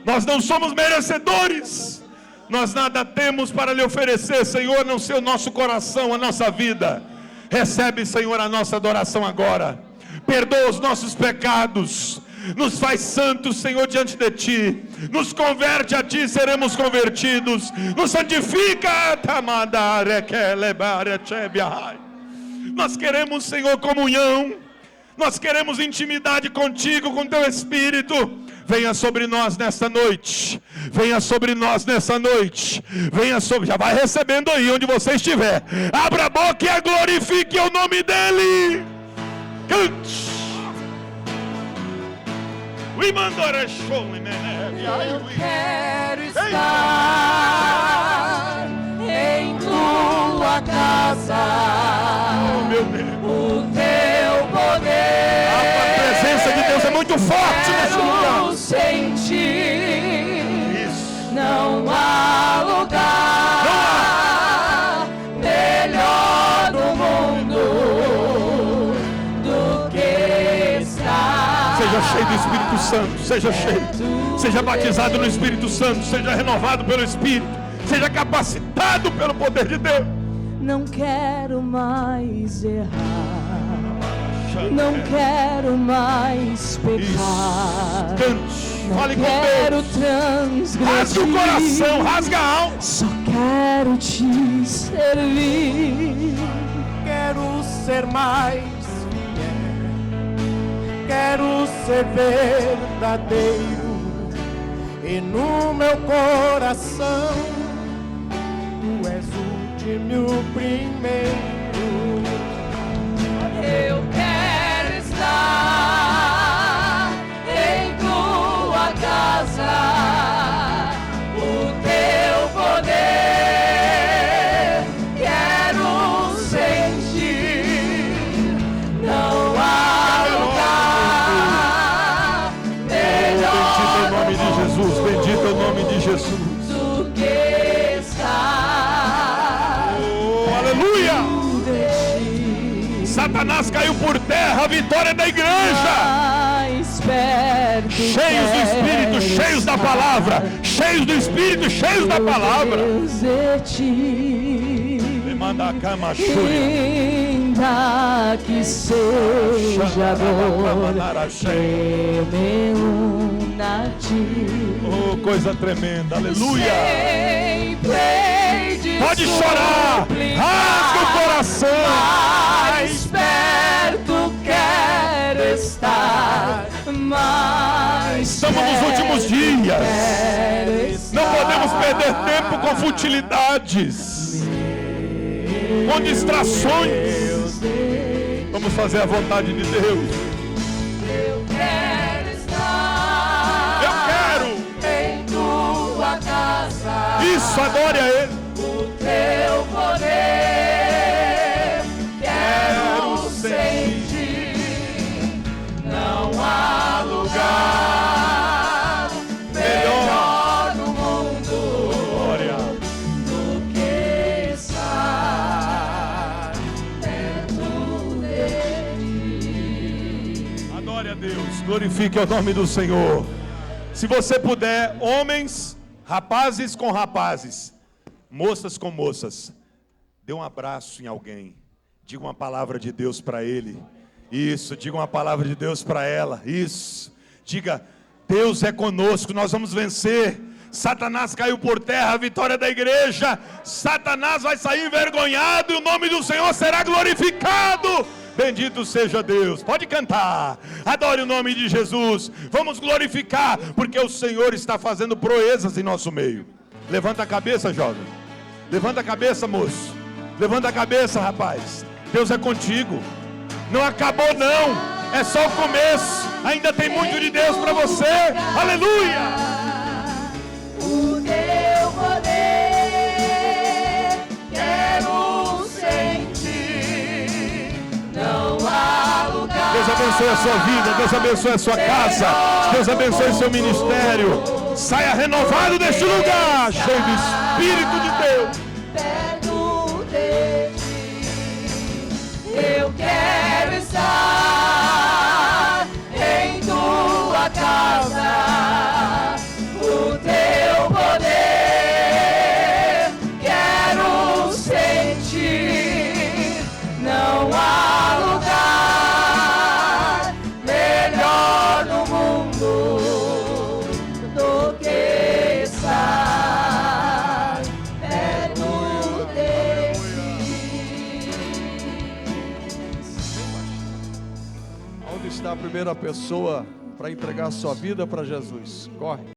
Nós não somos merecedores. Nós nada temos para lhe oferecer, Senhor, a não ser o nosso coração, a nossa vida. Recebe, Senhor, a nossa adoração agora. Perdoa os nossos pecados. Nos faz santos, Senhor, diante de Ti. Nos converte a Ti, seremos convertidos. Nos santifica. Nós queremos, Senhor, comunhão. Nós queremos intimidade contigo, com teu Espírito. Venha sobre nós nesta noite. Venha sobre nós nessa noite. Venha sobre. Já vai recebendo aí onde você estiver. Abra a boca e glorifique o nome dEle. Cante. Eu quero estar em tua casa. Oh, meu Deus. O teu poder. A presença de Deus é muito forte nesse lugar. Quero sentir. Isso. Não há lugar melhor no mundo do que estar. Seja cheio do Espírito Santo. Seja cheio. Seja batizado no Espírito Santo. Seja renovado pelo Espírito. Seja capacitado pelo poder de Deus. Não quero mais errar. Não quero mais pecar. Cante, fale com quero Deus. Transgredir. Rasga o coração, rasga a alma. Só quero te servir. Quero ser mais fiel. Quero ser verdadeiro. E no meu coração Tu és o último e o primeiro. Eu quero estar em tua casa, o teu poder quero sentir. Não há lugar melhor. Bendito é o nome de Jesus. Do que estar. Oh, aleluia! Satanás caiu por terra, a vitória é da igreja. Cheios do Espírito, cheios da palavra. Cheios do Espírito, cheios da palavra. Me manda a cama, ainda que seja dor, oh, coisa tremenda, aleluia. Pode chorar, rasga o coração. Mais perto quero estar, mais estamos nos últimos dias. Não podemos perder tempo com futilidades, com distrações. Vamos fazer a vontade de Deus. Eu quero estar. Eu quero. Em tua casa. Isso, adore a Ele. O teu poder. Quero sentir. Não há lugar melhor no mundo Glória. do que estar perto dele. Adore a Deus, glorifique o nome do Senhor. Se você puder, homens, rapazes com rapazes, moças com moças, dê um abraço em alguém, diga uma palavra de Deus para ele. Isso, diga uma palavra de Deus para ela. Isso, diga: Deus é conosco, nós vamos vencer. Satanás caiu por terra, a vitória da igreja. Satanás vai sair envergonhado e o nome do Senhor será glorificado. Bendito seja Deus. Pode cantar, adore o nome de Jesus. Vamos glorificar, porque o Senhor está fazendo proezas em nosso meio. Levanta a cabeça, jovem. Levanta a cabeça, moço. Levanta a cabeça, rapaz. Deus é contigo. Não acabou não, é só o começo. Ainda tem muito de Deus para você. Aleluia. O teu poder quero sentir. Não há lugar. Deus abençoe a sua vida, Deus abençoe a sua casa, Deus abençoe o seu ministério. Saia renovado deste lugar, cheio do Espírito de Deus. Perto de ti, eu quero estar em tua casa. O teu poder quero sentir. Não há lugar melhor no mundo do que estar perto de ti. Onde está a primeira pessoa para entregar sua vida para Jesus? Corre.